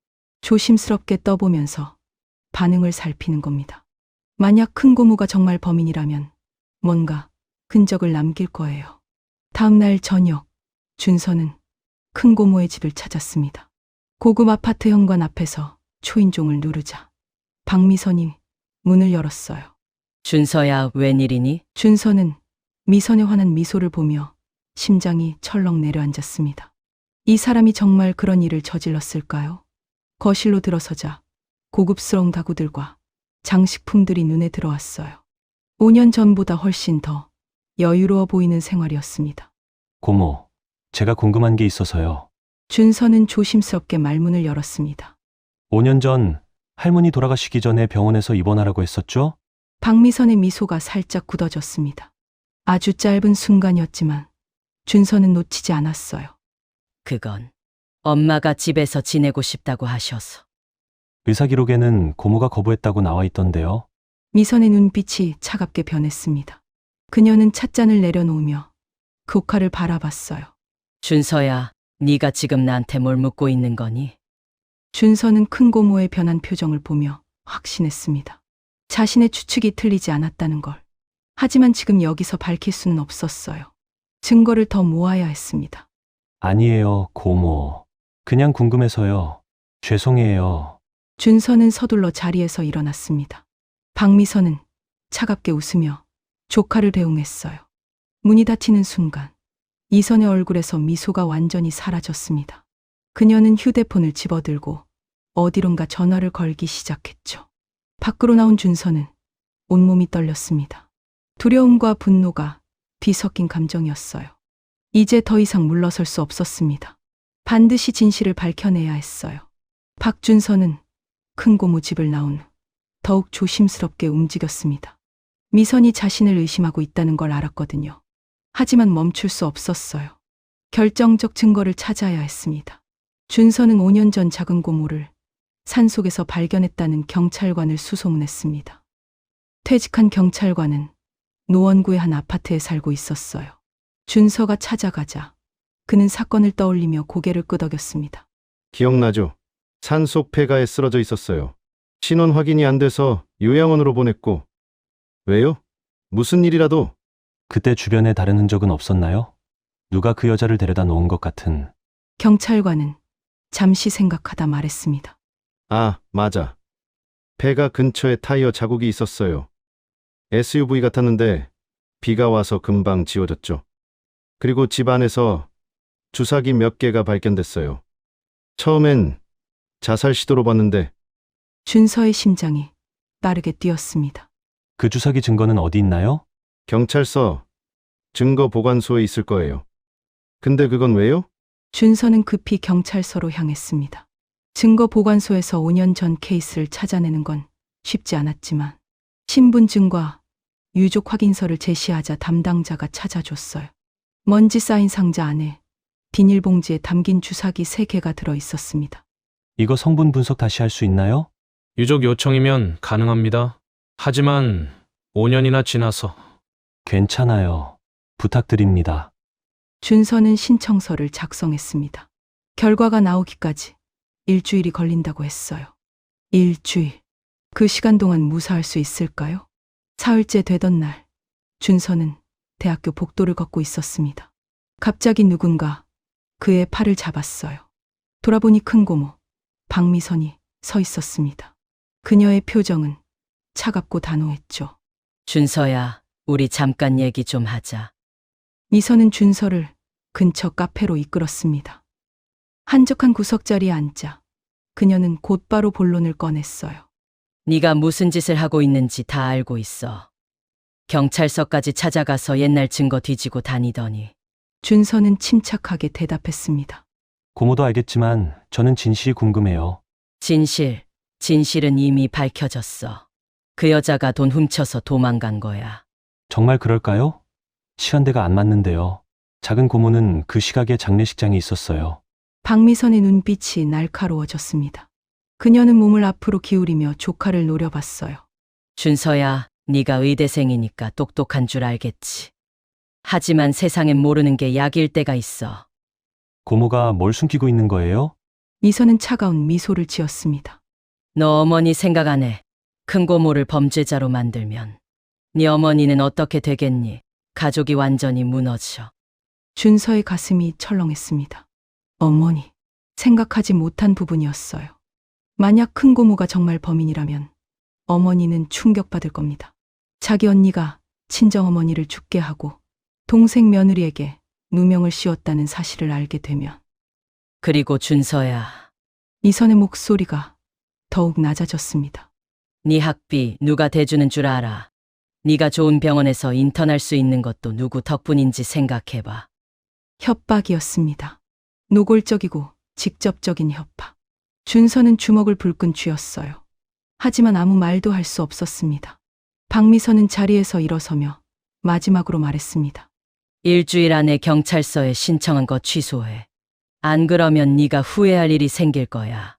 조심스럽게 떠보면서 반응을 살피는 겁니다. 만약 큰 고모가 정말 범인이라면 뭔가 흔적을 남길 거예요. 다음 날 저녁, 준서는 큰 고모의 집을 찾았습니다. 고급 아파트 현관 앞에서 초인종을 누르자 박미선이 문을 열었어요. 준서야, 웬일이니? 준서는 미선에 환한 미소를 보며 심장이 철렁 내려앉았습니다. 이 사람이 정말 그런 일을 저질렀을까요? 거실로 들어서자 고급스러운 가구들과 장식품들이 눈에 들어왔어요. 5년 전보다 훨씬 더 여유로워 보이는 생활이었습니다. 고모, 제가 궁금한 게 있어서요. 준서는 조심스럽게 말문을 열었습니다. 5년 전 할머니 돌아가시기 전에 병원에서 입원하라고 했었죠? 박미선의 미소가 살짝 굳어졌습니다. 아주 짧은 순간이었지만 준서는 놓치지 않았어요. 그건 엄마가 집에서 지내고 싶다고 하셔서. 의사 기록에는 고모가 거부했다고 나와 있던데요. 미선의 눈빛이 차갑게 변했습니다. 그녀는 찻잔을 내려놓으며 국화를 바라봤어요. 준서야, 네가 지금 나한테 뭘 묻고 있는 거니? 준서는 큰 고모의 변한 표정을 보며 확신했습니다. 자신의 추측이 틀리지 않았다는 걸. 하지만 지금 여기서 밝힐 수는 없었어요. 증거를 더 모아야 했습니다. 아니에요, 고모. 그냥 궁금해서요. 죄송해요. 준서는 서둘러 자리에서 일어났습니다. 박미선은 차갑게 웃으며 조카를 대웅했어요. 문이 닫히는 순간 이선의 얼굴에서 미소가 완전히 사라졌습니다. 그녀는 휴대폰을 집어들고 어디론가 전화를 걸기 시작했죠. 밖으로 나온 준서는 온몸이 떨렸습니다. 두려움과 분노가 뒤섞인 감정이었어요. 이제 더 이상 물러설 수 없었습니다. 반드시 진실을 밝혀내야 했어요. 박준서는 큰 고모 집을 나온 후 더욱 조심스럽게 움직였습니다. 미선이 자신을 의심하고 있다는 걸 알았거든요. 하지만 멈출 수 없었어요. 결정적 증거를 찾아야 했습니다. 준서는 5년 전 작은 고모를 산속에서 발견했다는 경찰관을 수소문했습니다. 퇴직한 경찰관은 노원구의 한 아파트에 살고 있었어요. 준서가 찾아가자 그는 사건을 떠올리며 고개를 끄덕였습니다. 기억나죠? 산속 폐가에 쓰러져 있었어요. 신원 확인이 안 돼서 요양원으로 보냈고. 왜요? 무슨 일이라도? 그때 주변에 다른 흔적은 없었나요? 누가 그 여자를 데려다 놓은 것 같은. 경찰관은 잠시 생각하다 말했습니다. 아, 맞아. 폐가 근처에 타이어 자국이 있었어요. SUV 같았는데 비가 와서 금방 지워졌죠. 그리고 집 안에서 주사기 몇 개가 발견됐어요. 처음엔 자살 시도로 봤는데 준서의 심장이 빠르게 뛰었습니다. 그 주사기 증거는 어디 있나요? 경찰서 증거 보관소에 있을 거예요. 근데 그건 왜요? 준서는 급히 경찰서로 향했습니다. 증거 보관소에서 5년 전 케이스를 찾아내는 건 쉽지 않았지만 신분증과 유족 확인서를 제시하자 담당자가 찾아줬어요. 먼지 쌓인 상자 안에 비닐봉지에 담긴 주사기 3개가 들어 있었습니다. 이거 성분 분석 다시 할 수 있나요? 유족 요청이면 가능합니다. 하지만 5년이나 지나서 괜찮아요. 부탁드립니다. 준서는 신청서를 작성했습니다. 결과가 나오기까지 일주일이 걸린다고 했어요. 일주일. 그 시간 동안 무사할 수 있을까요? 사흘째 되던 날, 준서는 대학교 복도를 걷고 있었습니다. 갑자기 누군가 그의 팔을 잡았어요. 돌아보니 큰 고모, 박미선이 서 있었습니다. 그녀의 표정은 차갑고 단호했죠. 준서야, 우리 잠깐 얘기 좀 하자. 미선은 준서를 근처 카페로 이끌었습니다. 한적한 구석자리에 앉자 그녀는 곧바로 본론을 꺼냈어요. 네가 무슨 짓을 하고 있는지 다 알고 있어. 경찰서까지 찾아가서 옛날 증거 뒤지고 다니더니. 준서는 침착하게 대답했습니다. 고모도 알겠지만 저는 진실이 궁금해요. 진실은 이미 밝혀졌어. 그 여자가 돈 훔쳐서 도망간 거야. 정말 그럴까요? 시간대가 안 맞는데요. 작은 고모는 그 시각에 장례식장에 있었어요. 박미선의 눈빛이 날카로워졌습니다. 그녀는 몸을 앞으로 기울이며 조카를 노려봤어요. 준서야, 네가 의대생이니까 똑똑한 줄 알겠지. 하지만 세상엔 모르는 게 약일 때가 있어. 고모가 뭘 숨기고 있는 거예요? 미선은 차가운 미소를 지었습니다. 너 어머니 생각 안 해. 큰 고모를 범죄자로 만들면 네 어머니는 어떻게 되겠니? 가족이 완전히 무너져. 준서의 가슴이 철렁했습니다. 어머니, 생각하지 못한 부분이었어요. 만약 큰 고모가 정말 범인이라면 어머니는 충격받을 겁니다. 자기 언니가 친정어머니를 죽게 하고 동생 며느리에게 누명을 씌웠다는 사실을 알게 되면. 그리고 준서야, 미선의 목소리가 더욱 낮아졌습니다. 네 학비 누가 대주는 줄 알아? 네가 좋은 병원에서 인턴할 수 있는 것도 누구 덕분인지 생각해봐. 협박이었습니다. 노골적이고 직접적인 협박. 준서는 주먹을 불끈 쥐었어요. 하지만 아무 말도 할 수 없었습니다. 박미선은 자리에서 일어서며 마지막으로 말했습니다. 일주일 안에 경찰서에 신청한 거 취소해. 안 그러면 네가 후회할 일이 생길 거야.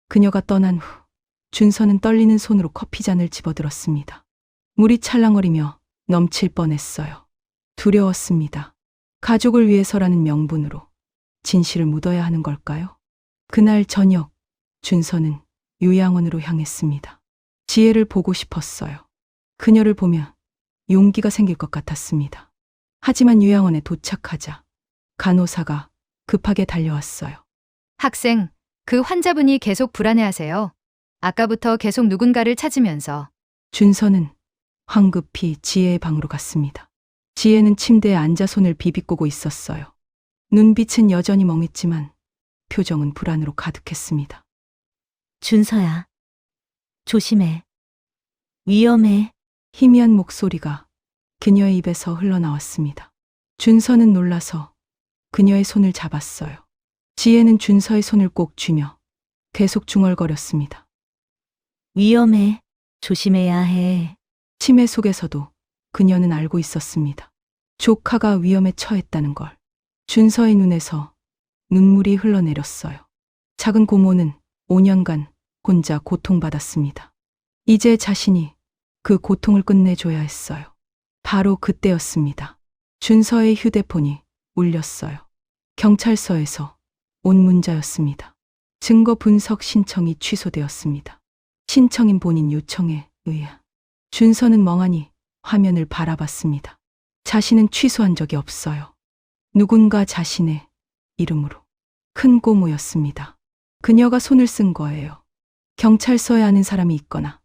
그녀가 떠난 후 준서는 떨리는 손으로 커피잔을 집어들었습니다. 물이 찰랑거리며 넘칠 뻔했어요. 두려웠습니다. 가족을 위해서라는 명분으로 진실을 묻어야 하는 걸까요? 그날 저녁 준서는 요양원으로 향했습니다. 지혜를 보고 싶었어요. 그녀를 보면 용기가 생길 것 같았습니다. 하지만 요양원에 도착하자 간호사가 급하게 달려왔어요. 학생, 그 환자분이 계속 불안해하세요. 아까부터 계속 누군가를 찾으면서. 준서는 황급히 지혜의 방으로 갔습니다. 지혜는 침대에 앉아 손을 비비꼬고 있었어요. 눈빛은 여전히 멍했지만 표정은 불안으로 가득했습니다. 준서야. 조심해. 위험해. 희미한 목소리가 그녀의 입에서 흘러나왔습니다. 준서는 놀라서 그녀의 손을 잡았어요. 지혜는 준서의 손을 꼭 쥐며 계속 중얼거렸습니다. 위험해. 조심해야 해. 치매 속에서도 그녀는 알고 있었습니다. 조카가 위험에 처했다는 걸. 준서의 눈에서 눈물이 흘러내렸어요. 작은 고모는 5년간 혼자 고통받았습니다. 이제 자신이 그 고통을 끝내줘야 했어요. 바로 그때였습니다. 준서의 휴대폰이 울렸어요. 경찰서에서 온 문자였습니다. 증거 분석 신청이 취소되었습니다. 신청인 본인 요청에 의해. 준서는 멍하니 화면을 바라봤습니다. 자신은 취소한 적이 없어요. 누군가 자신의 이름으로. 큰 고모였습니다. 그녀가 손을 쓴 거예요. 경찰서에 아는 사람이 있거나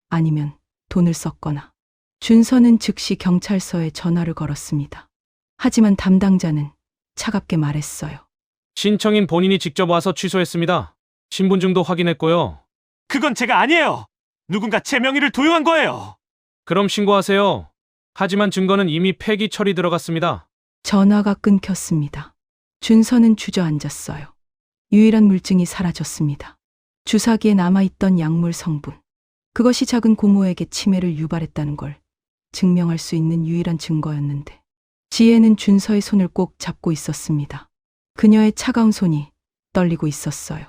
아니면 돈을 썼거나. 준서는 즉시 경찰서에 전화를 걸었습니다. 하지만 담당자는 차갑게 말했어요. 신청인 본인이 직접 와서 취소했습니다. 신분증도 확인했고요. 그건 제가 아니에요. 누군가 제 명의를 도용한 거예요. 그럼 신고하세요. 하지만 증거는 이미 폐기 처리 들어갔습니다. 전화가 끊겼습니다. 준서는 주저앉았어요. 유일한 물증이 사라졌습니다. 주사기에 남아있던 약물 성분. 그것이 작은 고모에게 치매를 유발했다는 걸 증명할 수 있는 유일한 증거였는데. 지혜는 준서의 손을 꼭 잡고 있었습니다. 그녀의 차가운 손이 떨리고 있었어요.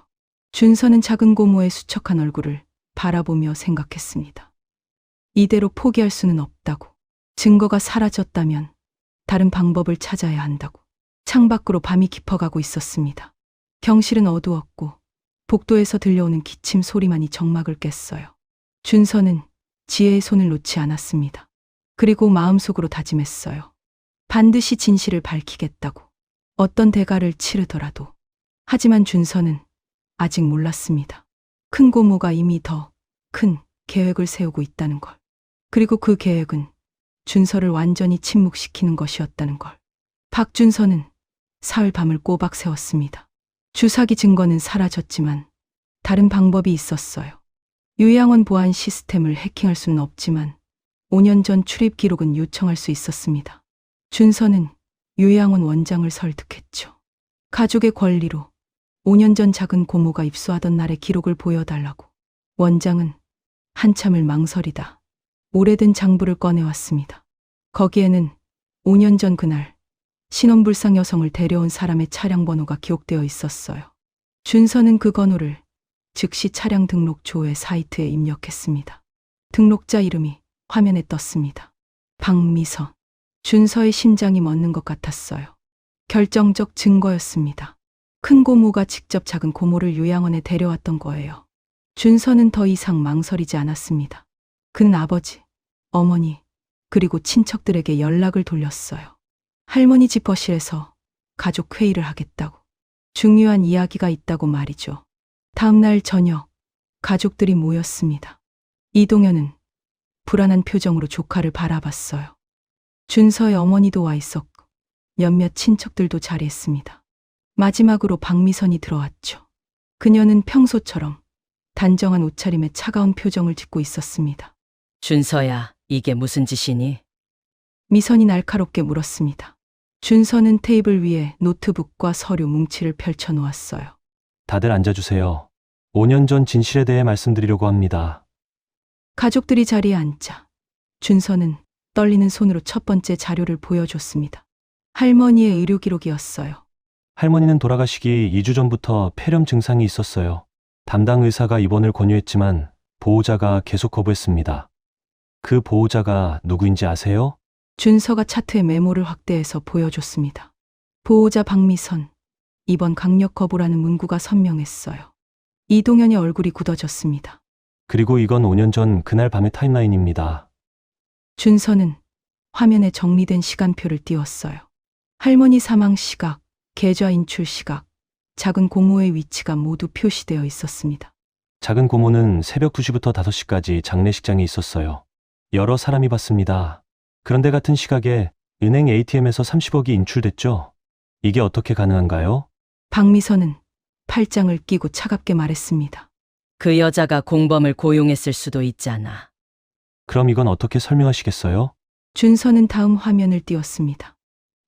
준서는 작은 고모의 수척한 얼굴을 바라보며 생각했습니다. 이대로 포기할 수는 없다고. 증거가 사라졌다면 다른 방법을 찾아야 한다고. 창밖으로 밤이 깊어가고 있었습니다. 경실은 어두웠고 복도에서 들려오는 기침 소리만이 정막을 깼어요. 준서는 지혜의 손을 놓지 않았습니다. 그리고 마음속으로 다짐했어요. 반드시 진실을 밝히겠다고. 어떤 대가를 치르더라도. 하지만 준서는 아직 몰랐습니다. 큰 고모가 이미 더 큰 계획을 세우고 있다는 걸. 그리고 그 계획은 준서를 완전히 침묵시키는 것이었다는 걸. 박준서는 사흘 밤을 꼬박 세웠습니다. 주사기 증거는 사라졌지만 다른 방법이 있었어요. 요양원 보안 시스템을 해킹할 수는 없지만 5년 전 출입 기록은 요청할 수 있었습니다. 준서는 요양원 원장을 설득했죠. 가족의 권리로 5년 전 작은 고모가 입수하던 날의 기록을 보여달라고. 원장은 한참을 망설이다 오래된 장부를 꺼내왔습니다. 거기에는 5년 전 그날 신혼불상 여성을 데려온 사람의 차량 번호가 기록되어 있었어요. 준서는 그 번호를 즉시 차량 등록조회 사이트에 입력했습니다. 등록자 이름이 화면에 떴습니다. 박미선. 준서의 심장이 멎는 것 같았어요. 결정적 증거였습니다. 큰 고모가 직접 작은 고모를 요양원에 데려왔던 거예요. 준서는 더 이상 망설이지 않았습니다. 그는 아버지, 어머니, 그리고 친척들에게 연락을 돌렸어요. 할머니 집 거실에서 가족 회의를 하겠다고. 중요한 이야기가 있다고 말이죠. 다음 날 저녁, 가족들이 모였습니다. 이동현은 불안한 표정으로 조카를 바라봤어요. 준서의 어머니도 와 있었고 몇몇 친척들도 자리했습니다. 마지막으로 박미선이 들어왔죠. 그녀는 평소처럼 단정한 옷차림에 차가운 표정을 짓고 있었습니다. 준서야, 이게 무슨 짓이니? 미선이 날카롭게 물었습니다. 준서는 테이블 위에 노트북과 서류 뭉치를 펼쳐 놓았어요. 다들 앉아주세요. 5년 전 진실에 대해 말씀드리려고 합니다. 가족들이 자리에 앉자 준서는 떨리는 손으로 첫 번째 자료를 보여줬습니다. 할머니의 의료 기록이었어요. 할머니는 돌아가시기 2주 전부터 폐렴 증상이 있었어요. 담당 의사가 입원을 권유했지만 보호자가 계속 거부했습니다. 그 보호자가 누구인지 아세요? 준서가 차트에 메모를 확대해서 보여줬습니다. 보호자 박미선, 입원 강력 거부라는 문구가 선명했어요. 이동현의 얼굴이 굳어졌습니다. 그리고 이건 5년 전 그날 밤의 타임라인입니다. 준서는 화면에 정리된 시간표를 띄웠어요. 할머니 사망 시각, 계좌 인출 시각, 작은 고모의 위치가 모두 표시되어 있었습니다. 작은 고모는 새벽 2시부터 5시까지 장례식장에 있었어요. 여러 사람이 봤습니다. 그런데 같은 시각에 은행 ATM에서 30억이 인출됐죠? 이게 어떻게 가능한가요? 박미선은 팔짱을 끼고 차갑게 말했습니다. 그 여자가 공범을 고용했을 수도 있잖아. 그럼 이건 어떻게 설명하시겠어요? 준서는 다음 화면을 띄웠습니다.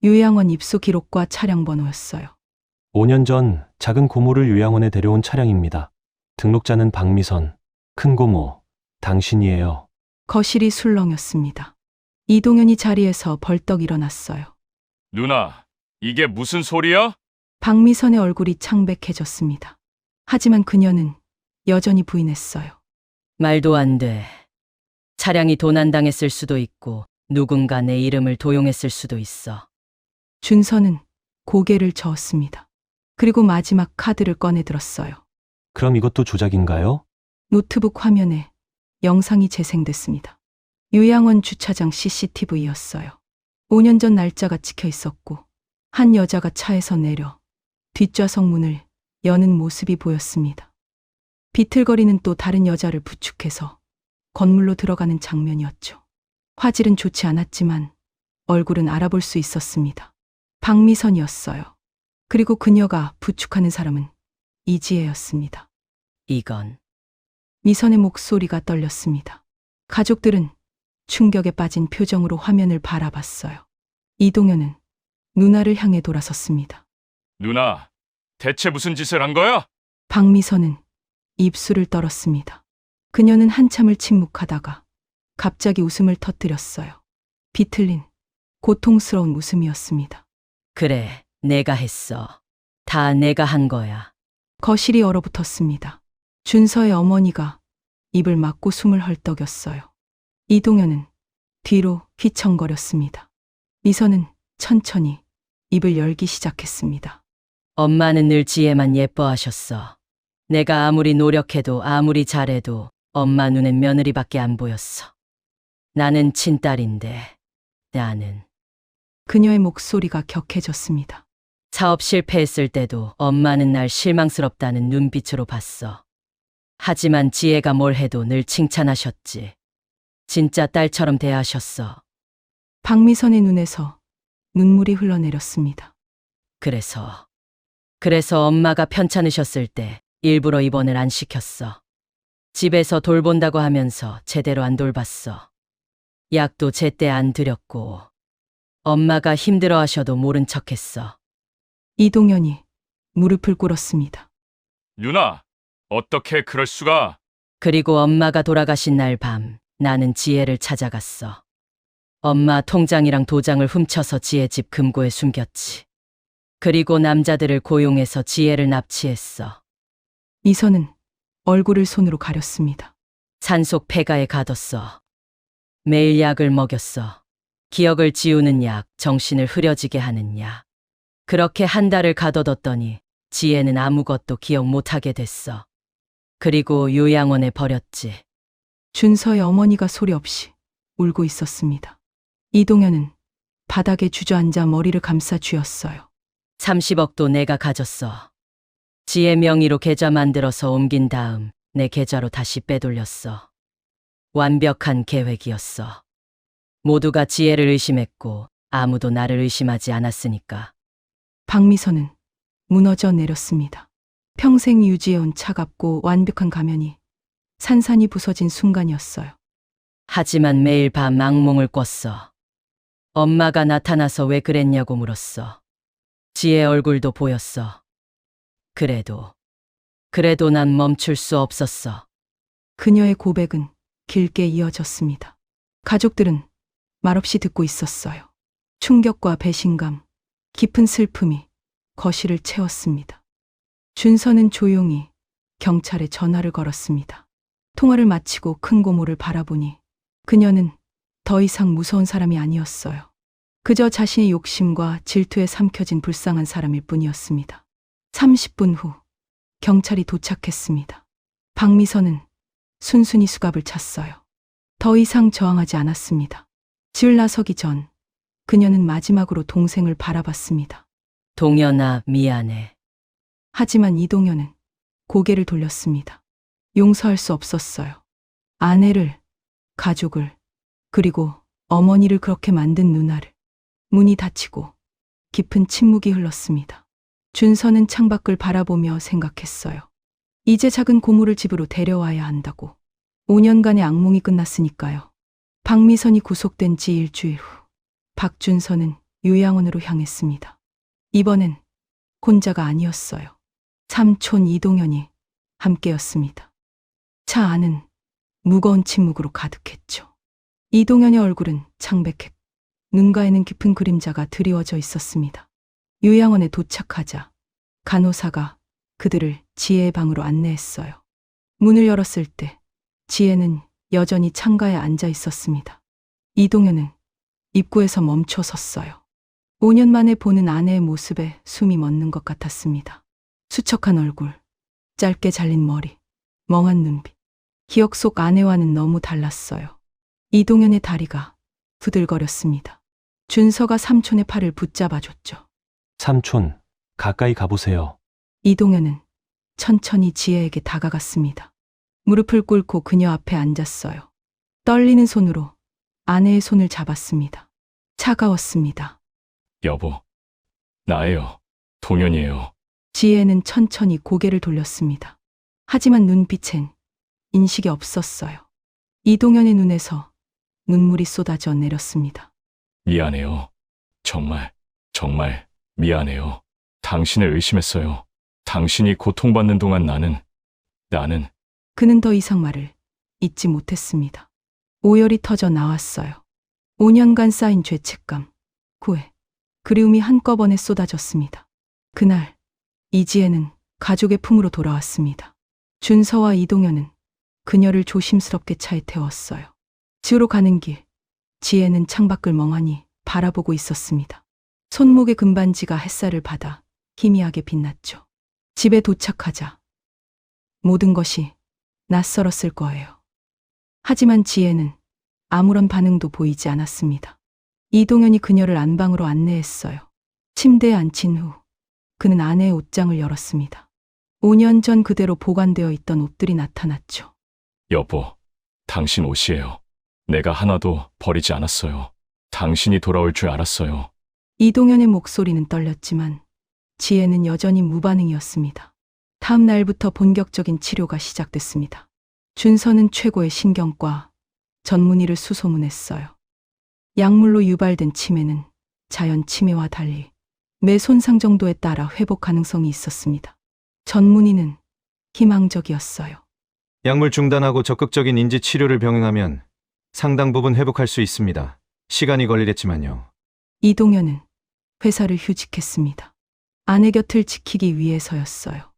요양원 입소 기록과 차량 번호였어요. 5년 전 작은 고모를 요양원에 데려온 차량입니다. 등록자는 박미선, 큰 고모, 당신이에요. 거실이 술렁였습니다. 이동현이 자리에서 벌떡 일어났어요. 누나, 이게 무슨 소리야? 박미선의 얼굴이 창백해졌습니다. 하지만 그녀는 여전히 부인했어요. 말도 안 돼. 차량이 도난당했을 수도 있고 누군가 내 이름을 도용했을 수도 있어. 준서는 고개를 저었습니다. 그리고 마지막 카드를 꺼내 들었어요. 그럼 이것도 조작인가요? 노트북 화면에 영상이 재생됐습니다. 요양원 주차장 CCTV였어요. 5년 전 날짜가 찍혀 있었고 한 여자가 차에서 내려 뒷좌석 문을 여는 모습이 보였습니다. 비틀거리는 또 다른 여자를 부축해서 건물로 들어가는 장면이었죠. 화질은 좋지 않았지만 얼굴은 알아볼 수 있었습니다. 박미선이었어요. 그리고 그녀가 부축하는 사람은 이지혜였습니다. 이건 미선의 목소리가 떨렸습니다. 가족들은 충격에 빠진 표정으로 화면을 바라봤어요. 이동현은 누나를 향해 돌아섰습니다. 누나, 대체 무슨 짓을 한 거야? 박미선은 입술을 떨었습니다. 그녀는 한참을 침묵하다가 갑자기 웃음을 터뜨렸어요. 비틀린 고통스러운 웃음이었습니다. 그래, 내가 했어. 다 내가 한 거야. 거실이 얼어붙었습니다. 준서의 어머니가 입을 막고 숨을 헐떡였어요. 이동현은 뒤로 휘청거렸습니다. 미선은 천천히 입을 열기 시작했습니다. 엄마는 늘 지혜만 예뻐하셨어. 내가 아무리 노력해도 아무리 잘해도 엄마 눈엔 며느리밖에 안 보였어. 나는 친딸인데, 나는. 그녀의 목소리가 격해졌습니다. 사업 실패했을 때도 엄마는 날 실망스럽다는 눈빛으로 봤어. 하지만 지혜가 뭘 해도 늘 칭찬하셨지. 진짜 딸처럼 대하셨어. 박미선의 눈에서 눈물이 흘러내렸습니다. 그래서 엄마가 편찮으셨을 때 일부러 입원을 안 시켰어. 집에서 돌본다고 하면서 제대로 안 돌봤어. 약도 제때 안 드렸고, 엄마가 힘들어 하셔도 모른 척 했어. 이동현이 무릎을 꿇었습니다. 누나, 어떻게 그럴 수가? 그리고 엄마가 돌아가신 날 밤, 나는 지혜를 찾아갔어. 엄마 통장이랑 도장을 훔쳐서 지혜 집 금고에 숨겼지. 그리고 남자들을 고용해서 지혜를 납치했어. 미선은 얼굴을 손으로 가렸습니다. 산속 폐가에 가뒀어. 매일 약을 먹였어. 기억을 지우는 약, 정신을 흐려지게 하는 약. 그렇게 한 달을 가둬뒀더니 지혜는 아무것도 기억 못하게 됐어. 그리고 요양원에 버렸지. 준서의 어머니가 소리 없이 울고 있었습니다. 이동현은 바닥에 주저앉아 머리를 감싸 쥐었어요. 30억도 내가 가졌어. 지혜 명의로 계좌 만들어서 옮긴 다음 내 계좌로 다시 빼돌렸어. 완벽한 계획이었어. 모두가 지혜를 의심했고 아무도 나를 의심하지 않았으니까. 박미선은 무너져 내렸습니다. 평생 유지해온 차갑고 완벽한 가면이 산산이 부서진 순간이었어요. 하지만 매일 밤 악몽을 꿨어. 엄마가 나타나서 왜 그랬냐고 물었어. 지혜 얼굴도 보였어. 그래도 난 멈출 수 없었어. 그녀의 고백은 길게 이어졌습니다. 가족들은 말없이 듣고 있었어요. 충격과 배신감, 깊은 슬픔이 거실을 채웠습니다. 준서는 조용히 경찰에 전화를 걸었습니다. 통화를 마치고 큰 고모를 바라보니 그녀는 더 이상 무서운 사람이 아니었어요. 그저 자신의 욕심과 질투에 삼켜진 불쌍한 사람일 뿐이었습니다. 30분 후 경찰이 도착했습니다. 박미선은 순순히 수갑을 찼어요. 더 이상 저항하지 않았습니다. 집을 나서기 전 그녀는 마지막으로 동생을 바라봤습니다. 동현아, 미안해. 하지만 이동현은 고개를 돌렸습니다. 용서할 수 없었어요. 아내를, 가족을, 그리고 어머니를 그렇게 만든 누나를. 문이 닫히고 깊은 침묵이 흘렀습니다. 준서는 창밖을 바라보며 생각했어요. 이제 작은 고모를 집으로 데려와야 한다고. 5년간의 악몽이 끝났으니까요. 박미선이 구속된 지 일주일 후 박준서는 요양원으로 향했습니다. 이번엔 혼자가 아니었어요. 삼촌 이동현이 함께였습니다. 차 안은 무거운 침묵으로 가득했죠. 이동현의 얼굴은 창백했고 눈가에는 깊은 그림자가 드리워져 있었습니다. 요양원에 도착하자 간호사가 그들을 지혜의 방으로 안내했어요. 문을 열었을 때 지혜는 여전히 창가에 앉아 있었습니다. 이동현은 입구에서 멈춰 섰어요. 5년 만에 보는 아내의 모습에 숨이 멎는 것 같았습니다. 수척한 얼굴, 짧게 잘린 머리, 멍한 눈빛. 기억 속 아내와는 너무 달랐어요. 이동현의 다리가 부들거렸습니다. 준서가 삼촌의 팔을 붙잡아줬죠. 삼촌, 가까이 가보세요. 이동현은 천천히 지혜에게 다가갔습니다. 무릎을 꿇고 그녀 앞에 앉았어요. 떨리는 손으로 아내의 손을 잡았습니다. 차가웠습니다. 여보, 나예요. 동현이에요. 지혜는 천천히 고개를 돌렸습니다. 하지만 눈빛엔 인식이 없었어요. 이동현의 눈에서 눈물이 쏟아져 내렸습니다. 미안해요. 정말 미안해요. 당신을 의심했어요. 당신이 고통받는 동안 나는 그는 더 이상 말을 잇지 못했습니다. 오열이 터져 나왔어요. 5년간 쌓인 죄책감, 후회, 그리움이 한꺼번에 쏟아졌습니다. 그날 이지혜는 가족의 품으로 돌아왔습니다. 준서와 이동현은 그녀를 조심스럽게 차에 태웠어요. 집으로 가는 길, 지혜는 창밖을 멍하니 바라보고 있었습니다. 손목의 금반지가 햇살을 받아 희미하게 빛났죠. 집에 도착하자 모든 것이 낯설었을 거예요. 하지만 지혜는 아무런 반응도 보이지 않았습니다. 이동현이 그녀를 안방으로 안내했어요. 침대에 앉힌 후 그는 아내의 옷장을 열었습니다. 5년 전 그대로 보관되어 있던 옷들이 나타났죠. 여보, 당신 옷이에요. 내가 하나도 버리지 않았어요. 당신이 돌아올 줄 알았어요. 이동현의 목소리는 떨렸지만 지혜는 여전히 무반응이었습니다. 다음 날부터 본격적인 치료가 시작됐습니다. 준서는 최고의 신경과 전문의를 수소문했어요. 약물로 유발된 치매는 자연 치매와 달리 매 손상 정도에 따라 회복 가능성이 있었습니다. 전문의는 희망적이었어요. 약물 중단하고 적극적인 인지 치료를 병행하면 상당 부분 회복할 수 있습니다. 시간이 걸리겠지만요. 이동현은 회사를 휴직했습니다. 아내 곁을 지키기 위해서였어요.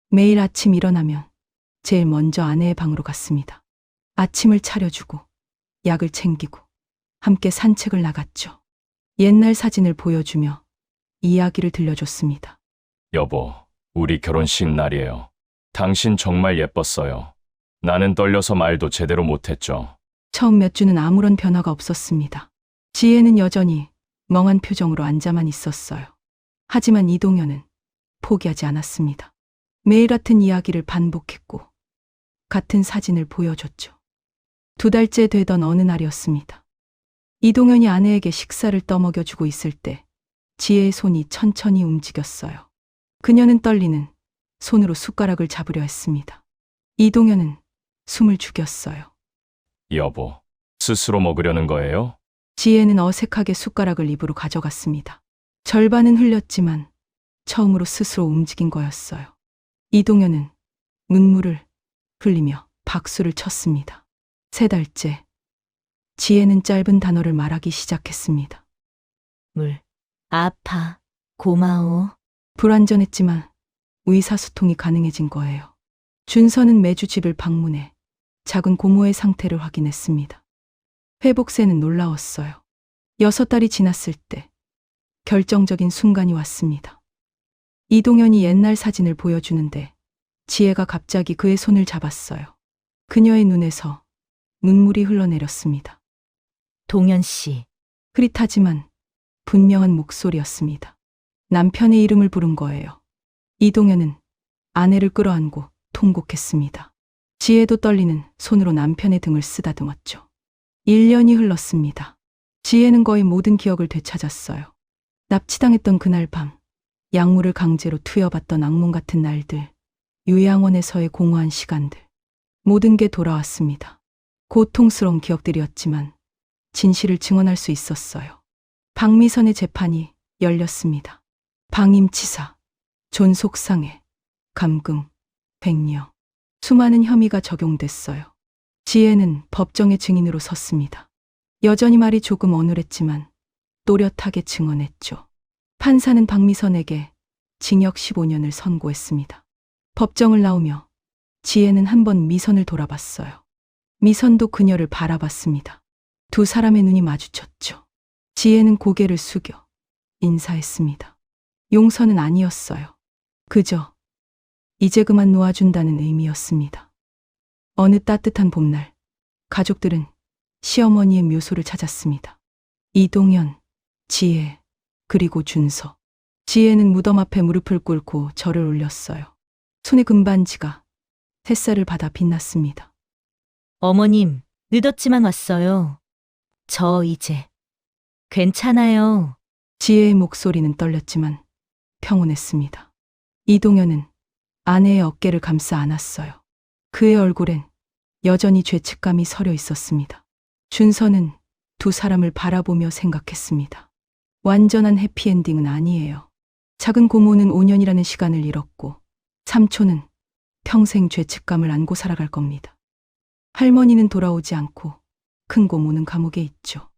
매일 아침 일어나면 제일 먼저 아내의 방으로 갔습니다. 아침을 차려주고 약을 챙기고 함께 산책을 나갔죠. 옛날 사진을 보여주며 이야기를 들려줬습니다. 여보, 우리 결혼식 날이에요. 당신 정말 예뻤어요. 나는 떨려서 말도 제대로 못했죠. 처음 몇 주는 아무런 변화가 없었습니다. 지혜는 여전히 멍한 표정으로 앉아만 있었어요. 하지만 이동현은 포기하지 않았습니다. 매일 같은 이야기를 반복했고 같은 사진을 보여줬죠. 2달째 되던 어느 날이었습니다. 이동현이 아내에게 식사를 떠먹여주고 있을 때 지혜의 손이 천천히 움직였어요. 그녀는 떨리는 손으로 숟가락을 잡으려 했습니다. 이동현은 숨을 죽였어요. 여보, 스스로 먹으려는 거예요? 지혜는 어색하게 숟가락을 입으로 가져갔습니다. 절반은 흘렸지만 처음으로 스스로 움직인 거였어요. 이동현은 눈물을 흘리며 박수를 쳤습니다. 3달째. 지혜는 짧은 단어를 말하기 시작했습니다. 물, 아파, 고마워. 불완전했지만 의사소통이 가능해진 거예요. 준서는 매주 집을 방문해 작은 고모의 상태를 확인했습니다. 회복세는 놀라웠어요. 6달이 지났을 때 결정적인 순간이 왔습니다. 이동현이 옛날 사진을 보여주는데 지혜가 갑자기 그의 손을 잡았어요. 그녀의 눈에서 눈물이 흘러내렸습니다. 동현 씨, 흐릿하지만 분명한 목소리였습니다. 남편의 이름을 부른 거예요. 이동현은 아내를 끌어안고 통곡했습니다. 지혜도 떨리는 손으로 남편의 등을 쓰다듬었죠. 1년이 흘렀습니다. 지혜는 거의 모든 기억을 되찾았어요. 납치당했던 그날 밤, 약물을 강제로 투여받던 악몽 같은 날들, 요양원에서의 공허한 시간들, 모든 게 돌아왔습니다. 고통스러운 기억들이었지만 진실을 증언할 수 있었어요. 박미선의 재판이 열렸습니다. 방임치사, 존속상해, 감금, 횡령, 수많은 혐의가 적용됐어요. 지혜는 법정의 증인으로 섰습니다. 여전히 말이 조금 어눌했지만 또렷하게 증언했죠. 판사는 박미선에게 징역 15년을 선고했습니다. 법정을 나오며 지혜는 한 번 미선을 돌아봤어요. 미선도 그녀를 바라봤습니다. 2 사람의 눈이 마주쳤죠. 지혜는 고개를 숙여 인사했습니다. 용서는 아니었어요. 그저 이제 그만 놓아준다는 의미였습니다. 어느 따뜻한 봄날, 가족들은 시어머니의 묘소를 찾았습니다. 이동현, 지혜, 그리고 준서. 지혜는 무덤 앞에 무릎을 꿇고 절을 올렸어요. 손에 금반지가 햇살을 받아 빛났습니다. 어머님, 늦었지만 왔어요. 저 이제 괜찮아요. 지혜의 목소리는 떨렸지만 평온했습니다. 이동현은 아내의 어깨를 감싸 안았어요. 그의 얼굴엔 여전히 죄책감이 서려 있었습니다. 준서는 2 사람을 바라보며 생각했습니다. 완전한 해피엔딩은 아니에요. 작은 고모는 5년이라는 시간을 잃었고 삼촌은 평생 죄책감을 안고 살아갈 겁니다. 할머니는 돌아오지 않고 큰 고모는 감옥에 있죠.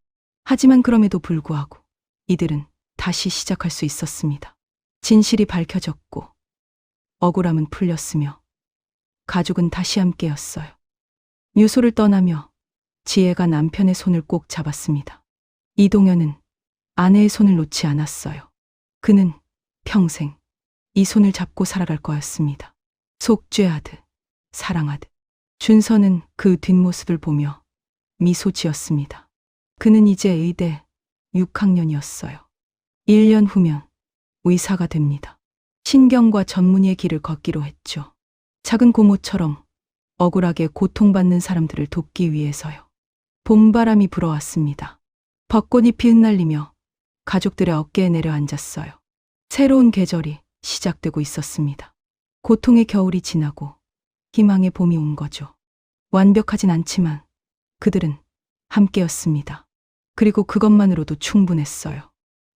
하지만 그럼에도 불구하고 이들은 다시 시작할 수 있었습니다. 진실이 밝혀졌고 억울함은 풀렸으며 가족은 다시 함께였어요. 묘소를 떠나며 지혜가 남편의 손을 꼭 잡았습니다. 이동현은 아내의 손을 놓지 않았어요. 그는 평생 이 손을 잡고 살아갈 거였습니다. 속죄하듯 사랑하듯. 준서는 그 뒷모습을 보며 미소 지었습니다. 그는 이제 의대 6학년이었어요. 1년 후면 의사가 됩니다. 신경과 전문의의 길을 걷기로 했죠. 작은 고모처럼 억울하게 고통받는 사람들을 돕기 위해서요. 봄바람이 불어왔습니다. 벚꽃잎이 흩날리며 가족들의 어깨에 내려앉았어요. 새로운 계절이 시작되고 있었습니다. 고통의 겨울이 지나고 희망의 봄이 온 거죠. 완벽하진 않지만 그들은 함께였습니다. 그리고 그것만으로도 충분했어요.